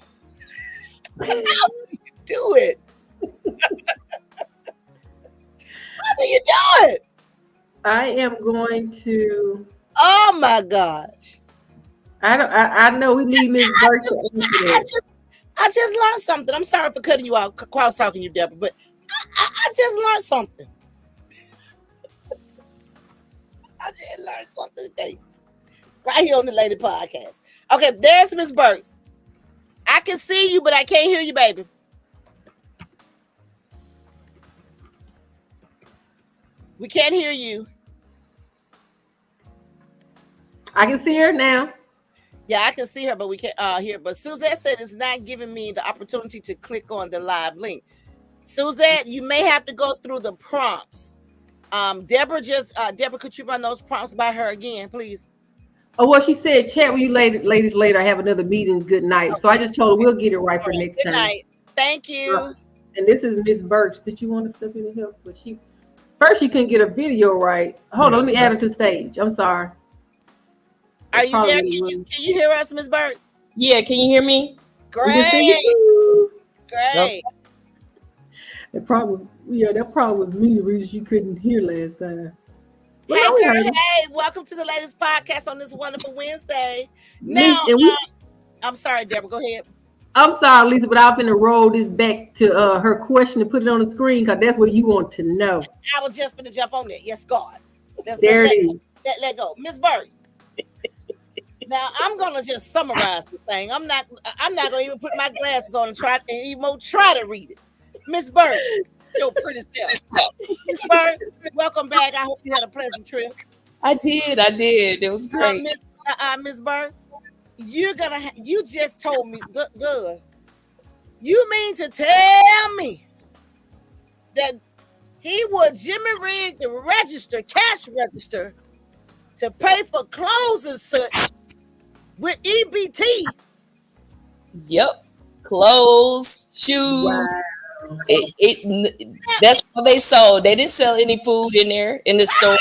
How do you do it? How do you do it? I am going to. Oh my gosh! I know we need Miss Burke. I just learned something. I'm sorry for cutting you out, cross talking you, Deborah, but I just learned something. I just learned something today, right here on the Lady Podcast. Okay, there's Miss Burks. I can see you, but I can't hear you, baby. We can't hear you. I can see her now. Yeah, I can see her, but we can't hear. But Suzette said it's not giving me the opportunity to click on the live link. Suzette, you may have to go through the prompts. Deborah, could you run those prompts by her again, please? Oh, well, she said, chat with you ladies later. I have another meeting. Good night. So I just told her we'll get it right for next Good time. night. Thank you. And this is Miss Burks. Did you want to step in and help? But she couldn't get a video right. Hold on, let me add her to stage. I'm sorry. Are you there? Can you hear us, Miss Burks? Yeah, can you hear me? Great. Great. That probably was me, the reason she couldn't hear last time. Hey, welcome to the latest podcast on this wonderful Wednesday. Now, I'm sorry, Deborah, go ahead. I'm sorry, Lisa, but I'm going to roll this back to her question and put it on the screen because that's what you want to know. I was just going to jump on that. Yes, God. There it is. Let go. Miss Burks. Now, I'm going to just summarize the thing. I'm not going to even put my glasses on and try to read it. Miss Burks, your pretty self. Miss Burks, welcome back. I hope you had a pleasant trip. I did. It was great. Miss Burks, you just told me, good. You mean to tell me that he would Jimmy rig the cash register to pay for clothes and such with EBT? Yep. Clothes, shoes. Wow. That's what they sold. They didn't sell any food in there in the store.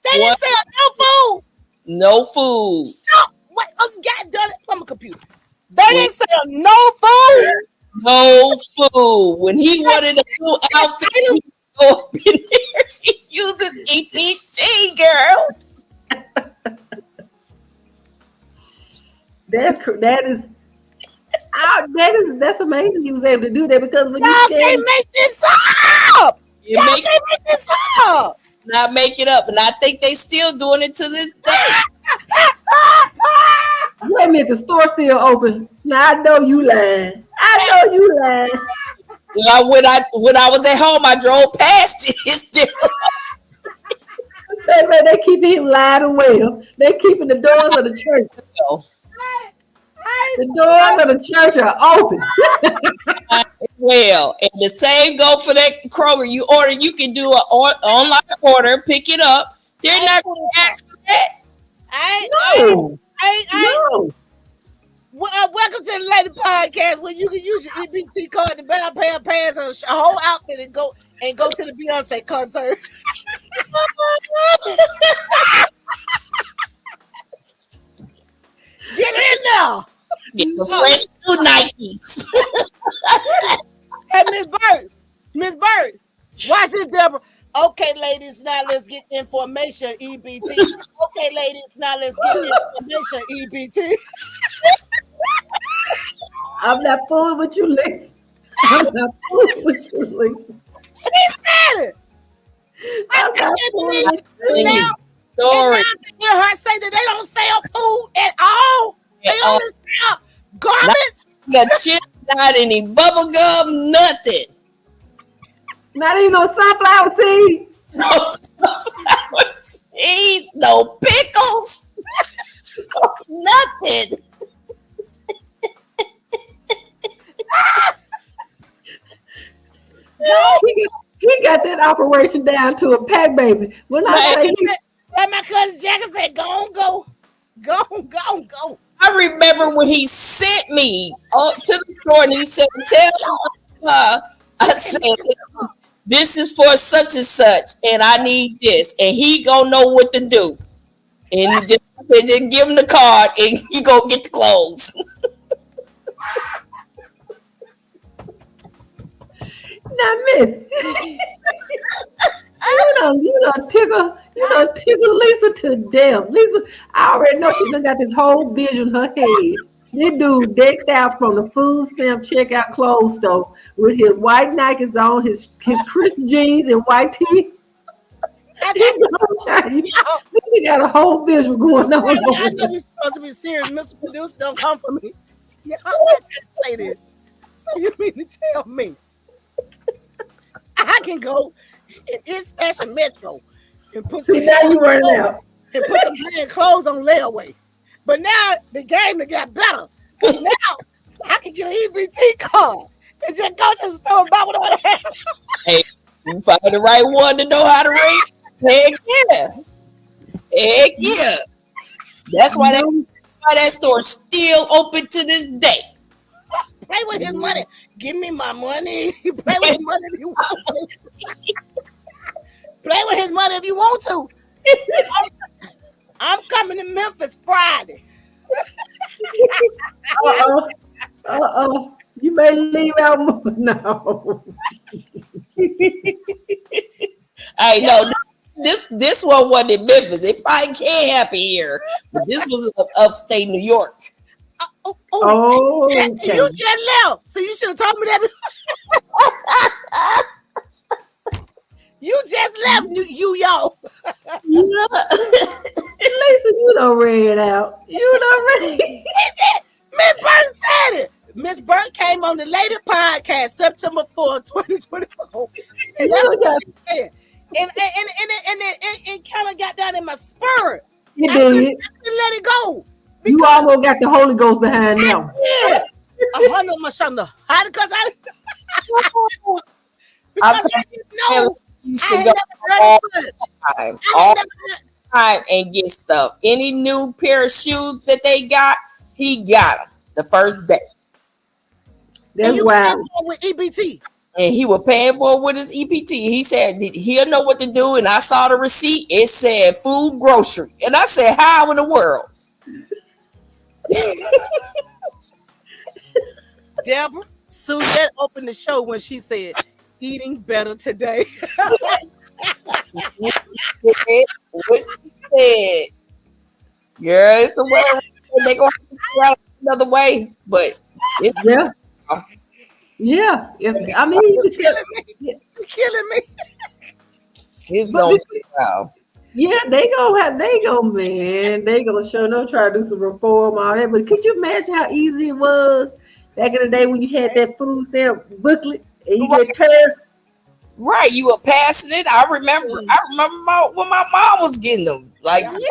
They didn't sell no food. No food. No. What? Oh, God done it from a computer. They didn't sell no food. No food. When he wanted a new outfit, he go up in there. He uses EBT, girl. That's amazing. He was able to do that because when y'all can't make this up. Y'all can't make this up. Not make it up, and I think they still doing it to this day. Wait a minute, the store still open. Now I know you lying. Well, when I was at home, I drove past it. It's still. They keeping him live and well. They keeping the doors of the church. The doors of the church are open. Well, and the same go for that Kroger. You can do an online order, pick it up. They're not going to ask for that. No. Welcome to the Lady Podcast, where you can use your EBT card to buy a pair of pants and a whole outfit and go to the Beyonce concert. Get in there. Get the fresh new Nikes. Hey, Miss Bird, watch this, Deborah. Okay, ladies, now let's get information, EBT. Okay, ladies, now let's get information, EBT. I'm not fooling with you, Lisa. She said it. I'm not fooling with you. Now, I hear her say that they don't sell food at all. They only sell garments. Not chips, not any bubble gum, nothing. Not even no sunflower seeds. No sunflower seeds, no pickles, nothing. He got that operation down to a pack, baby. When I say like my cousin Jackson said, go. I remember when he sent me up to the store and he said, tell her, I said, this is for such and such, and I need this, and he gonna know what to do. And he just give him the card, and he go get the clothes. Now, miss, you don't tickle Lisa to death. Lisa, I already know she done got this whole vision in her head. This dude decked out from the food stamp checkout clothes store with his white Nikes on, his crisp jeans and white tee. He got a whole visual going on. I know we're supposed to be serious. Mr. Producer, don't come for me. Yeah, I'm not trying to say this. So you mean to tell me I can go in East Fashion Metro and put some clothes on layaway? But now the game got better. Now I can get an EBT card and just go to the store and buy whatever I have. Hey, You find the right one to know how to raise. Heck yeah. Heck yeah. That's why that store's still open to this day. Play with his money. Give me my money. Play with his money if you want to. Play with his money if you want to. I'm coming to Memphis Friday. Uh-oh. You may leave out more. No. I know. This one wasn't in Memphis. It probably can't happen here. But this was upstate New York. Okay. You just left. So you should have told me that. You just left yo. Yeah. Lisa, you done read out. You done read. Miss Burke said it. Miss Burke came on the later podcast, September 4th, 2024. And that's what she said. And it kind of got down in my spirit. You I did. couldn't let it go. You almost got the Holy Ghost behind now. Yeah. How because I used to go all the time and get stuff. Any new pair of shoes that they got, he got them the first day. That's wild. With EBT. And he was paying for it with his EBT. He said he'll know what to do. And I saw the receipt. It said food grocery. And I said, how in the world? Deborah, Suzette opened the show when she said, eating better today. What she said. Girl, it's a way. They're going to figure out another way. But it's yeah. I mean, you're killing me. It's going to be wild. Yeah, they gonna show no try to do some reform, all that. But could you imagine how easy it was back in the day when you had that food stamp booklet and you get passed? Right, you were passing it. I remember when my mom was getting them. Like, you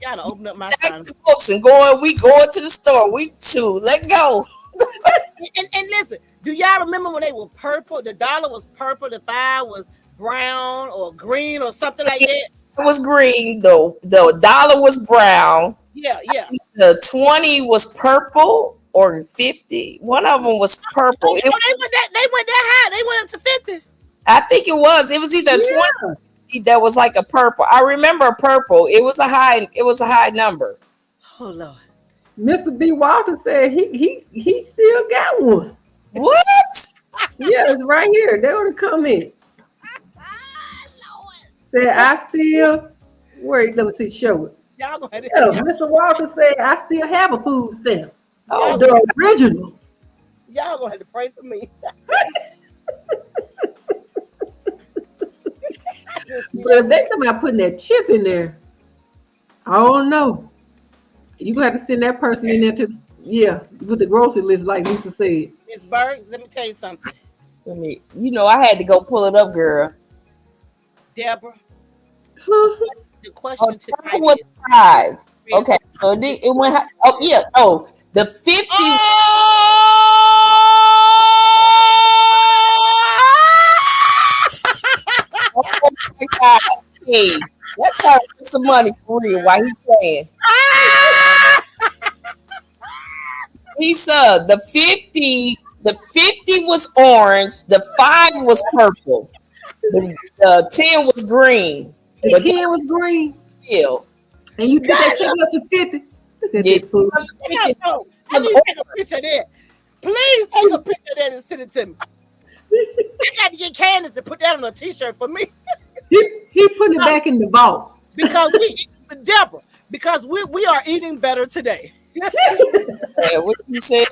gotta open up my books and we going to the store. We chew. Let go. and listen, do y'all remember when they were purple? The dollar was purple, the 5 was brown or green or something like that. It was green though. The dollar was brown. Yeah. The 20 was purple or 50. One of them was purple. They went that high. They went up to 50. I think it was either 20 that was like a purple. I remember purple. It was a high number. Oh Lord. Mr. B. Walter said he still got one. What? Yeah, it's right here. They're gonna come in. Said I still wait. Let me see. Show it. Y'all go ahead. Mr. Walter said I still have a food stamp. Oh, the original. Y'all gonna have to pray for me. But if they come out putting that chip in there, I don't know. You gonna have to send that person in there to with the grocery list, like Lisa said. Miss Burks, let me tell you something. I had to go pull it up, girl. Deborah. The question today was prize. Okay, so it went. Oh yeah. Oh, the 50. Oh my God! Hey, let's try to get some money for real while he's playing. Lisa, the 50 was orange. The 5 was purple. The 10 was green. The 10 was green. Yeah. And you did that take up to 50. Look at this food. I need to take a picture of that. Please take a picture of that and send it to me. I got to get Candace to put that on a t-shirt for me. He put it back in the vault. Because we are eating better today. Yeah, what you said?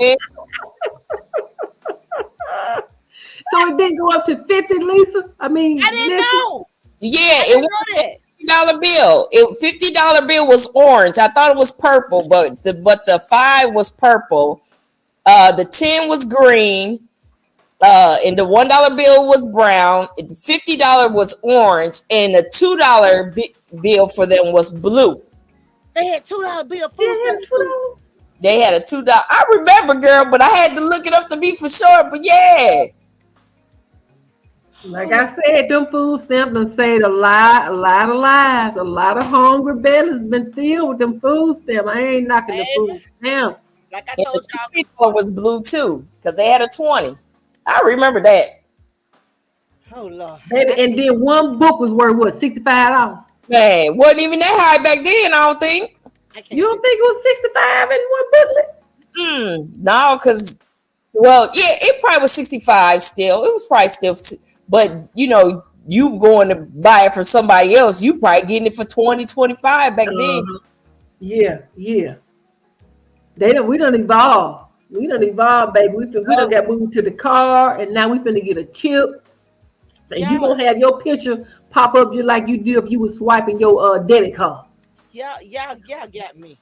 So it didn't go up to 50, Lisa? I didn't know. Yeah, it was $50 bill. $50 bill was orange. I thought it was purple, but the 5 was purple. The 10 was green. And the $1 bill was brown. The $50 was orange, and the $2 bill for them was blue. They had $2 bill full. They had a $2. I remember, girl, but I had to look it up to be for sure. But yeah. Like I said, them food stamps done saved a lot of lives. A lot of hungry bellies been filled with them food stamps. I ain't knocking the food Baby, stamps. like I And the told y'all 24 was blue too, because they had a 20. I remember that. before. Oh Lord. Baby, and then one book was worth what, $65? Man, wasn't even that high back then, I don't think. I can't You say don't think it was 65 in one booklet? No, because, well, yeah, it probably was 65 still. It was probably still, but you know, you going to buy it for somebody else, you probably getting it for 20, 25 back then. Yeah, yeah. We done evolved. We done evolved, baby. We done got moved to the car, and now we finna get a chip. And yeah, you gonna have your picture pop up just like you did if you was swiping your debit card. yeah, got me.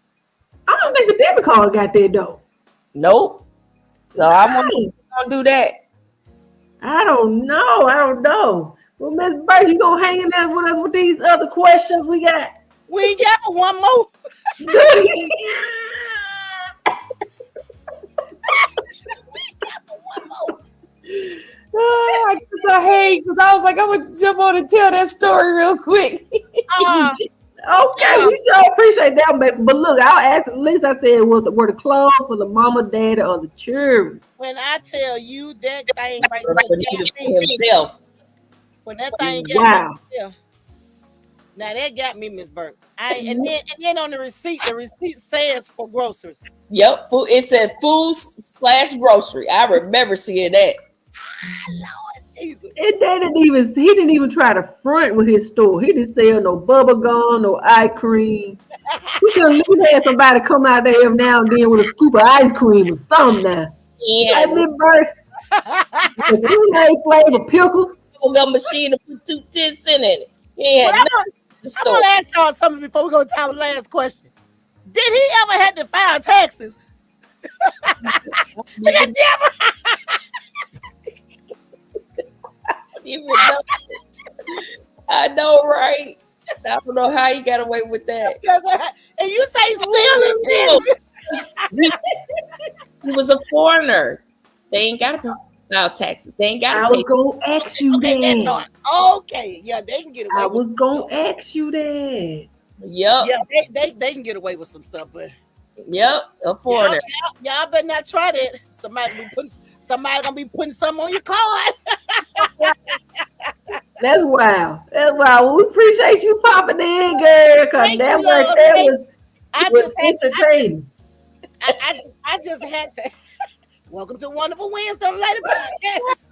I don't think the debit card got that though. Nope. So I'm Right. gonna do that. I don't know. I don't know. Well, Miss Bird, you gonna hang in there with us with these other questions we got? We ain't got but one more. One more. I guess I hate because I was like, I'm gonna jump on and tell that story real quick. Okay, we sure appreciate that, but look, I'll ask. At least I said were the clothes for the mama, daddy, or the children? When I tell you that thing right For there, himself. when that thing got Wow. me, yeah. Now that got me, Miss Burke. And then on the receipt says for groceries. Yep, food. It said food/grocery. I remember seeing that. Lord Jesus. And he didn't even try to front with his store. He didn't sell no bubble gum, no eye cream. We could at least had somebody come out there every now and then with a scoop of ice cream or something now. Yeah, That little bird, the Kool-Aid flavor pickles. gum machine to put 2 cents in it. Yeah, Well, no, the I store. want to ask y'all something before we go to our last question. Did he ever had to file taxes? Did he ever? Even know. I know, right? I don't know how he got away with that. And you say still in business. He was a foreigner. They ain't got to file taxes. They ain't got I to was pay. gonna ask you Okay, that that. part. Okay, yeah, they can get away I with was some gonna stuff. ask you that. Yep, Yeah, they can get away with some stuff, but yep, a foreigner. y'all better not try that. Somebody gonna be putting something on your card. That's wild. That's wild. Well, we appreciate you popping in, girl, because Thank that you, right love. there Thank- was I was just had to, entertaining. I just had to. Welcome to Wonderful Wednesday Lady Podcast.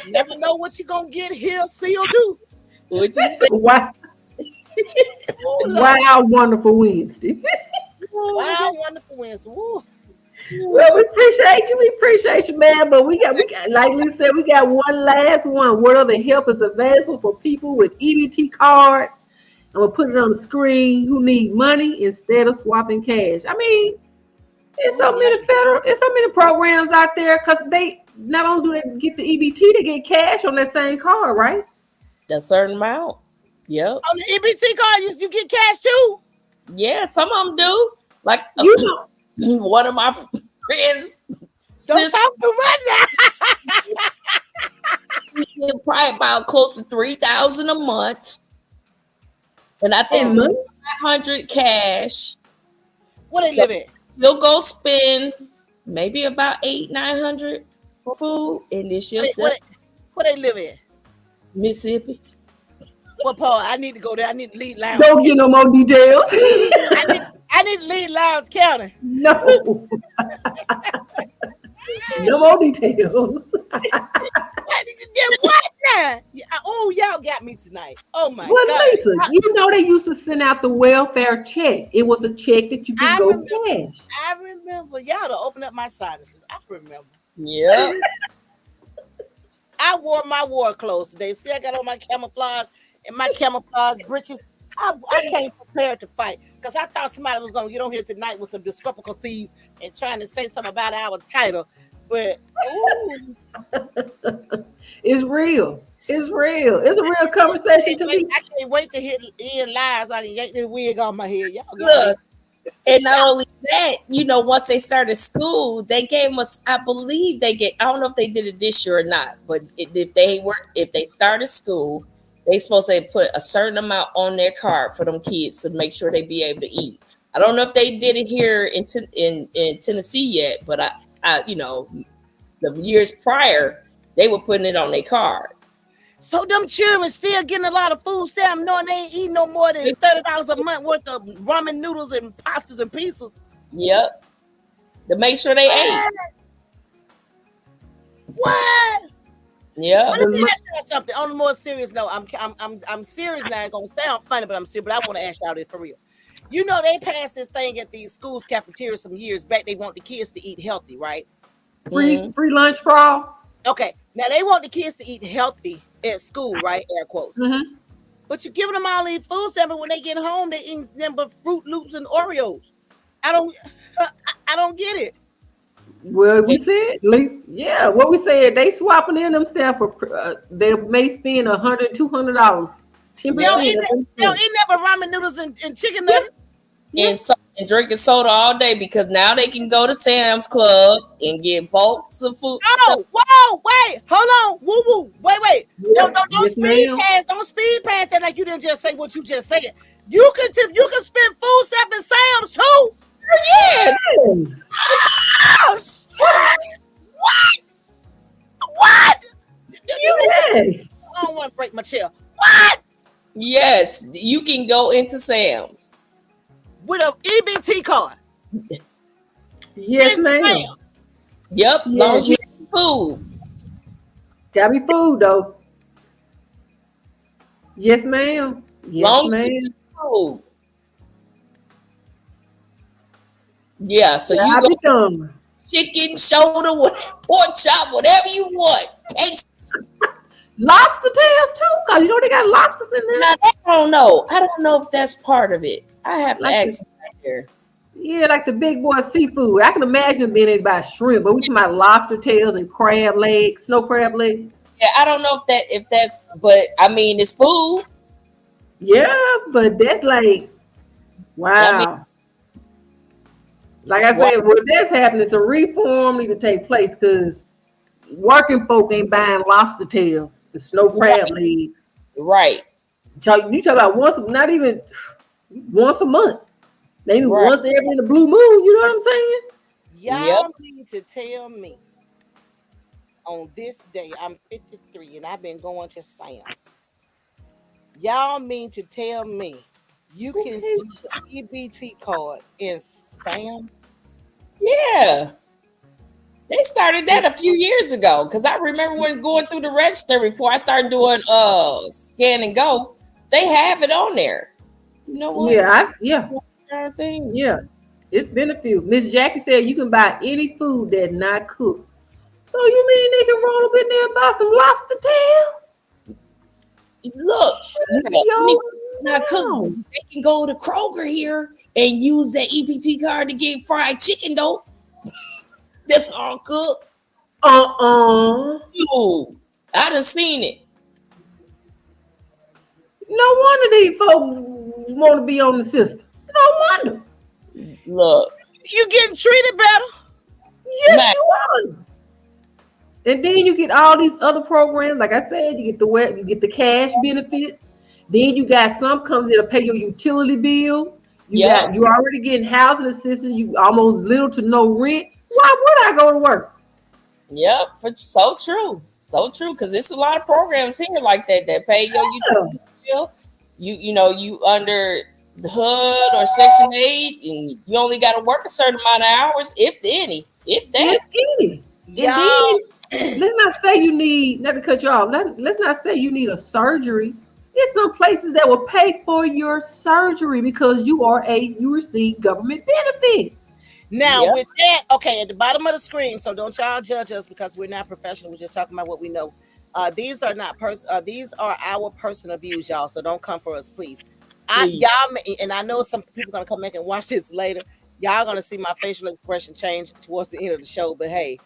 You never know what you're gonna get here, see or do. What you say? Wow, Oh, Lord. wow, wonderful Wednesday. Wow, Wonderful Wednesday. Woo. Well, we appreciate you, man. But we got, like Lee said, we got one last one. What other help is available for people with EBT cards? And we'll put it on the screen who need money instead of swapping cash. I mean, it's so many programs out there because they not only do they get the EBT, they get cash on that same card, right? A certain amount. Yep. On the EBT card, you get cash too. Yeah, some of them do. Like You know, one of my friends, Don't talk too much now. probably about close to 3,000 a month, and I think money? 500 cash. Where they live at? She'll go spend maybe about 800-900 for food, and then she'll sell Where they live at? Mississippi. What part? I need to go there. I need to leave Lowndes. Don't get no more details. I need to leave Lowndes County. No. No more details. What now? Oh, y'all got me tonight. Oh my Well, God. Lisa, you know they used to send out the welfare check. It was a check that you could go cash. I remember y'all to open up my sinuses. I remember. Yeah. I wore my war clothes today. See, I got on my camouflage and my camouflage breeches. I came prepared to fight because I thought somebody was going to get on here tonight with some discrepancies and trying to say something about our title. But ooh, It's real. It's real. It's a real conversation to me. I can't wait to hit Ian live so I can yank this wig off my head. Y'all got Look, And not only that, once they started school, they gave us, I believe I don't know if they did it this year or not, but if they started school, they supposed to put a certain amount on their card for them kids to make sure they be able to eat. I don't know if they did it here in Tennessee yet, but the years prior, they were putting it on their card. So them children still getting a lot of food stamps, knowing they ain't eating no more than $30 a month worth of ramen noodles and pastas and pizzas. Yep. To make sure they ate. What? Yeah. Let me ask you something. On a more serious note, I'm serious now. It's gonna sound funny, but I'm serious. But I want to ask y'all this for real. They passed this thing at these schools cafeterias some years back. They want the kids to eat healthy, right? Free lunch for all. Okay. Now they want the kids to eat healthy at school, right? Air quotes. Mm-hmm. But you're giving them all these food stamps, when they get home, they eat them but Fruit Loops and Oreos. I don't get it. Well, we said, what we said, they swapping in them stamps for they may spend $100, $200. 10%. They'll eat never ramen noodles and chicken nuggets. And drinking soda all day, because now they can go to Sam's Club and get bulks of food. Oh, whoa, wait, hold on, woo, wait. Yeah, Don't speed past that like you didn't just say what you just said. You can spend food stamp in Sam's too. Yeah. What? Yes. I don't want to break my chair. What? Yes, you can go into Sam's with an EBT card. Yes, ma'am. Yep, long as you get food. Gotta be food though. Yes, ma'am. Yes, ma'am. Food. Yeah, so you go chicken, shoulder, pork chop, whatever you want. Lobster tails too, cause they got lobsters in there. Now, I don't know if that's part of it. I have to ask right there. Yeah, like the big boy seafood. I can imagine being able to buy shrimp, but we talking about lobster tails and crab legs, snow crab legs. Yeah, I don't know if that's, but I mean, it's food. Yeah, but that's like, wow. Like I said, what that's happening is a reform need to take place, because working folk ain't buying lobster tails and snow crab legs. Right. You talk about not even once a month. Maybe once every in the blue moon. You know what I'm saying? Y'all need to tell me on this day, I'm 53 and I've been going to Sam's. Y'all mean to tell me you can see the EBT card in Sam's? Yeah. They started that a few years ago, because I remember when going through the register before I started doing scan and go, they have it on there. You know what? Yeah, it's been a few. Miss Jackie said you can buy any food that's not cooked. So you mean they can roll up in there and buy some lobster tails? Look, it's not cooked. They can go to Kroger here and use that EBT card to get fried chicken though. That's all cooked. Dude, I done seen it. No wonder these folks want to be on the system. No wonder. Look, you getting treated better. Yes, you are. And then you get all these other programs. Like I said, you get the cash benefits. Then you got some comes in to pay your utility bill. You already getting housing assistance. You almost little to no rent. Why would I go to work? Yep, so true. So true, because there's a lot of programs here like that pay your utility bill. You under the hood or Section 8, and you only got to work a certain amount of hours, if any. And then, let's not say you need, not to cut you off, let's not say you need a surgery. There's some places that will pay for your surgery because you receive government benefits. Now, with that, okay, at the bottom of the screen, so don't y'all judge us because we're not professional. We're just talking about what we know. These are not these are our personal views, y'all. So don't come for us, please. Y'all, and I know some people are gonna come back and watch this later. Y'all gonna see my facial expression change towards the end of the show. But hey,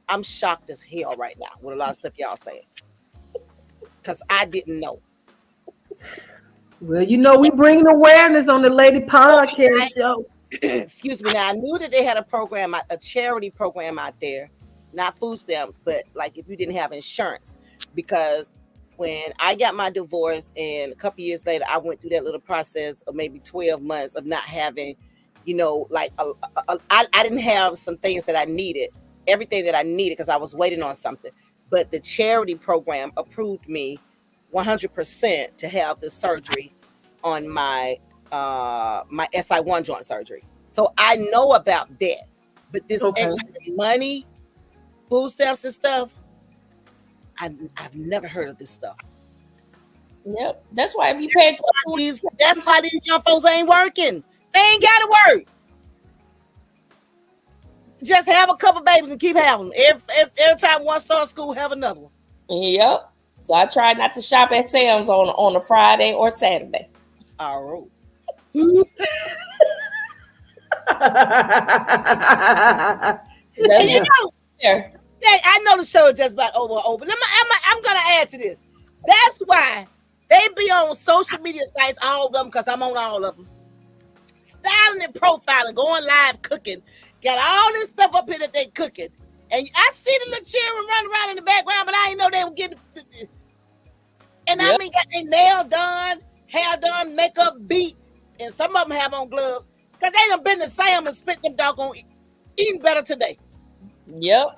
I'm shocked as hell right now with a lot of stuff y'all saying because I didn't know. Well, we bringing awareness on the Lady Podcast show. excuse me. Now I knew that they had a program, a charity program out there, not food stamps, but like if you didn't have insurance, because when I got my divorce and a couple years later, I went through that little process of maybe 12 months of not having, like I didn't have some things that I needed, everything that I needed because I was waiting on something. But the charity program approved me 100% to have the surgery on my SI1 joint surgery. So I know about that. But this extra money, food stamps and stuff, I've never heard of this stuff. Yep. That's why if you pay attention, that's why these young folks ain't working. They ain't got to work. Just have a couple babies and keep having them. Every time one starts school, have another one. Yep. So I try not to shop at Sam's on a Friday or Saturday. All right. I know the show is just about over. I'm gonna add to this. That's why they be on social media sites, all of them, because I'm on all of them. Styling and profiling, going live, cooking. Got all this stuff up here that they cooking. And I see the little children running around in the background, but I didn't know they were getting. And I mean, got their nail done, hair done, makeup beat, and some of them have on gloves because they done been to Sam and spent them doggone eating better today. Yep.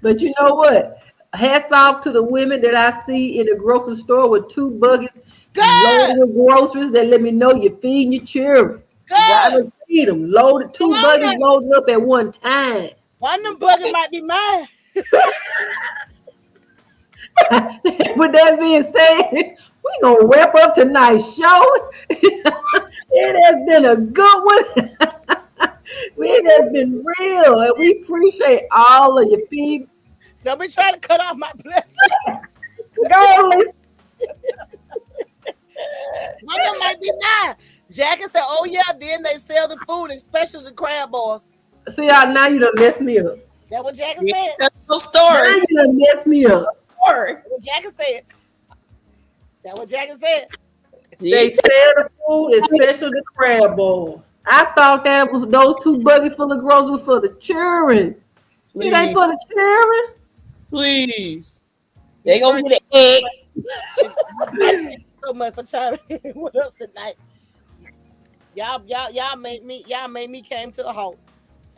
But you know what? Hats off to the women that I see in the grocery store with 2 buggies loaded with groceries that let me know you're feeding your children. Good. Feed them. Loaded 2 buggies loaded up at one time. One of them buggies might be mine. With that being said, we're going to wrap up tonight's show. It has been a good one. It has been real, and we appreciate all of your feedback. Don't be trying to cut off my blessing. Go, Lisa. One of them might be mine. Jackie said, oh, yeah, then they sell the food, especially the crab balls. See, now you done messed me up. That's what Jackie said. That's no story. Now you done messed me up. That's what Jackie said. That's what Jackie said. They sell the food, especially the crab balls. I thought that was those 2 buggies full of groceries for the children. It ain't for the children. Please. They gonna get an egg. So much for trying to with us tonight. Y'all made me came to a halt.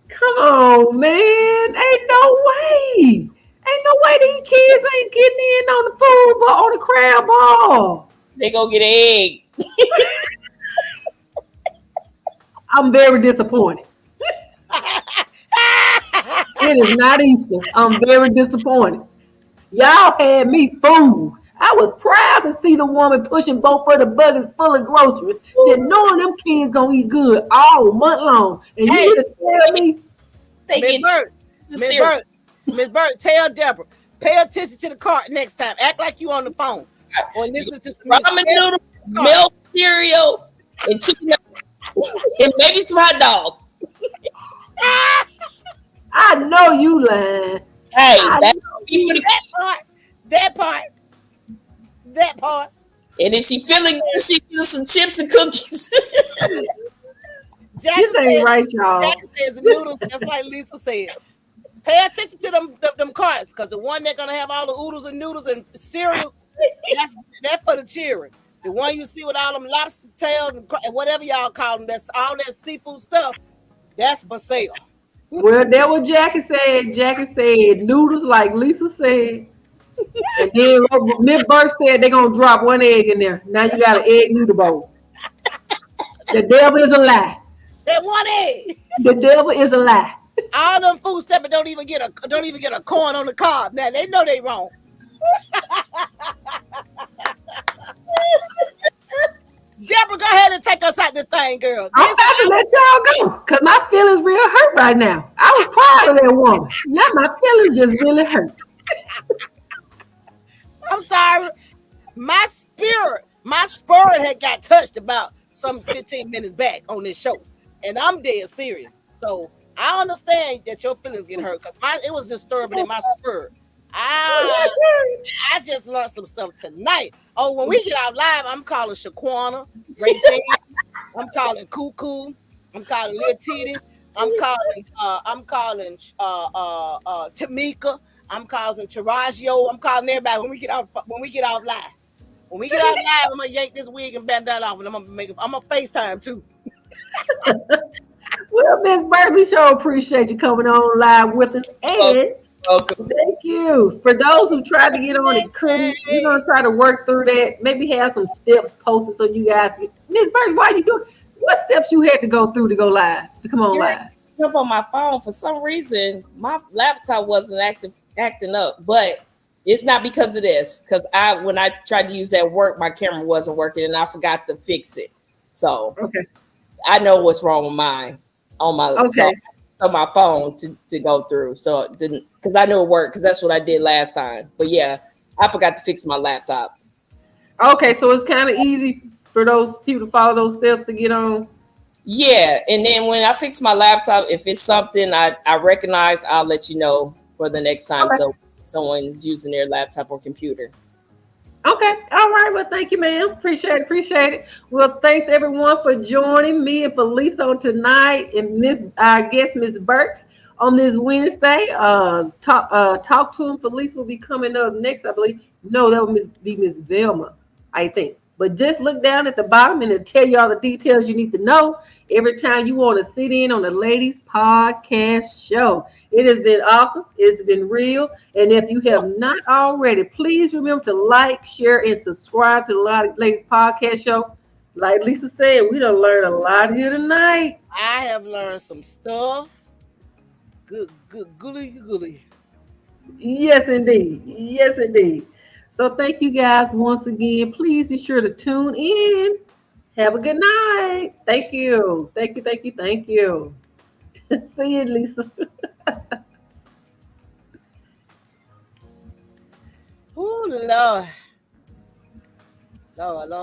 Come on, man. Ain't no way. Ain't no way these kids ain't getting in on the food but on the crab ball. They gonna get an egg. I'm very disappointed. It is not Easter. I'm very disappointed. Y'all had me fooled. I was proud to see the woman pushing both of the buggies full of groceries, just knowing them kids gonna eat good all month long. And you here to tell me, Miss Bird, tell Deborah, pay attention to the cart next time. Act like you on the phone. Or listen to some ramen noodles, milk, cereal, and chicken, and maybe some hot dogs. I know you lying. Hey, that part. And if she feeling good, she feels some chips and cookies. This ain't right, y'all. Jackson says the noodles, just like Lisa said. Pay attention to them carts, because the one that's gonna have all the oodles and noodles and cereal, that's for the children. The one you see with all them lobster tails and whatever y'all call them, that's all that seafood stuff, that's for sale. Well, that what Jackie said. Jackie said noodles, like Lisa said. And then Miss Burke said they're going to drop 1 egg in there. Now you got an egg noodle bowl. The devil is a lie. That 1 egg. The devil is a lie. All them food steppers don't even get a corn on the cob. Now they know they wrong. Deborah, go ahead and take us out the thing, girl. I'm about to let y'all go because my feelings real hurt right now. I was proud of that woman. Now my feelings just really hurt. I'm sorry. My spirit had got touched about some 15 minutes back on this show. And I'm dead serious. So I understand that your feelings get hurt because it was disturbing in my spirit. I just learned some stuff tonight. Oh, when we get out live, I'm calling Shaquana, Ray James, I'm calling Cuckoo. I'm calling Lil Titty. I'm calling Tamika. I'm calling Tarajo. I'm calling everybody when we get off live. When we get off live, I'm gonna yank this wig and bend that off, and I'm gonna FaceTime too. Well, Miss Bird, we sure appreciate you coming on live with us. And Welcome. thank you. For those who tried to get on and couldn't, we're going to try to work through that. Maybe have some steps posted so you guys get. Miss Bird, why you doing? What steps you had to go through to go live, to come on live? Jump on my phone. For some reason, my laptop wasn't acting up, but it's not because of this. Because when I tried to use that work, my camera wasn't working, and I forgot to fix it. So Okay. I know what's wrong with mine on my on my phone to go through. So it didn't, because I knew it worked, because that's what I did last time. But yeah, I forgot to fix my laptop. Okay, so it's kind of easy for those people to follow those steps to get on. Yeah, and then when I fix my laptop, if it's something I recognize, I'll let you know for the next time. Okay. So someone's using their laptop or computer. Okay. All right. Well, thank you, ma'am. Appreciate it. Well, thanks everyone for joining me and Felice on tonight, and our guest, Miss Burks, on this Wednesday. Talk to him. Felice will be coming up next, I believe. No, that will be Miss Velma, I think. But just look down at the bottom and it'll tell you all the details you need to know every time you want to sit in on the Ladies Podcast Show. It has been awesome. It's been real. And if you have not already, please remember to like, share, and subscribe to the Ladies Podcast Show. Like Lisa said, we done learned a lot here tonight. I have learned some stuff. Good, googly. Yes, indeed. So thank you guys once again. Please be sure to tune in. Have a good night. Thank you. See you, Lisa. Oh, Lord. Lord.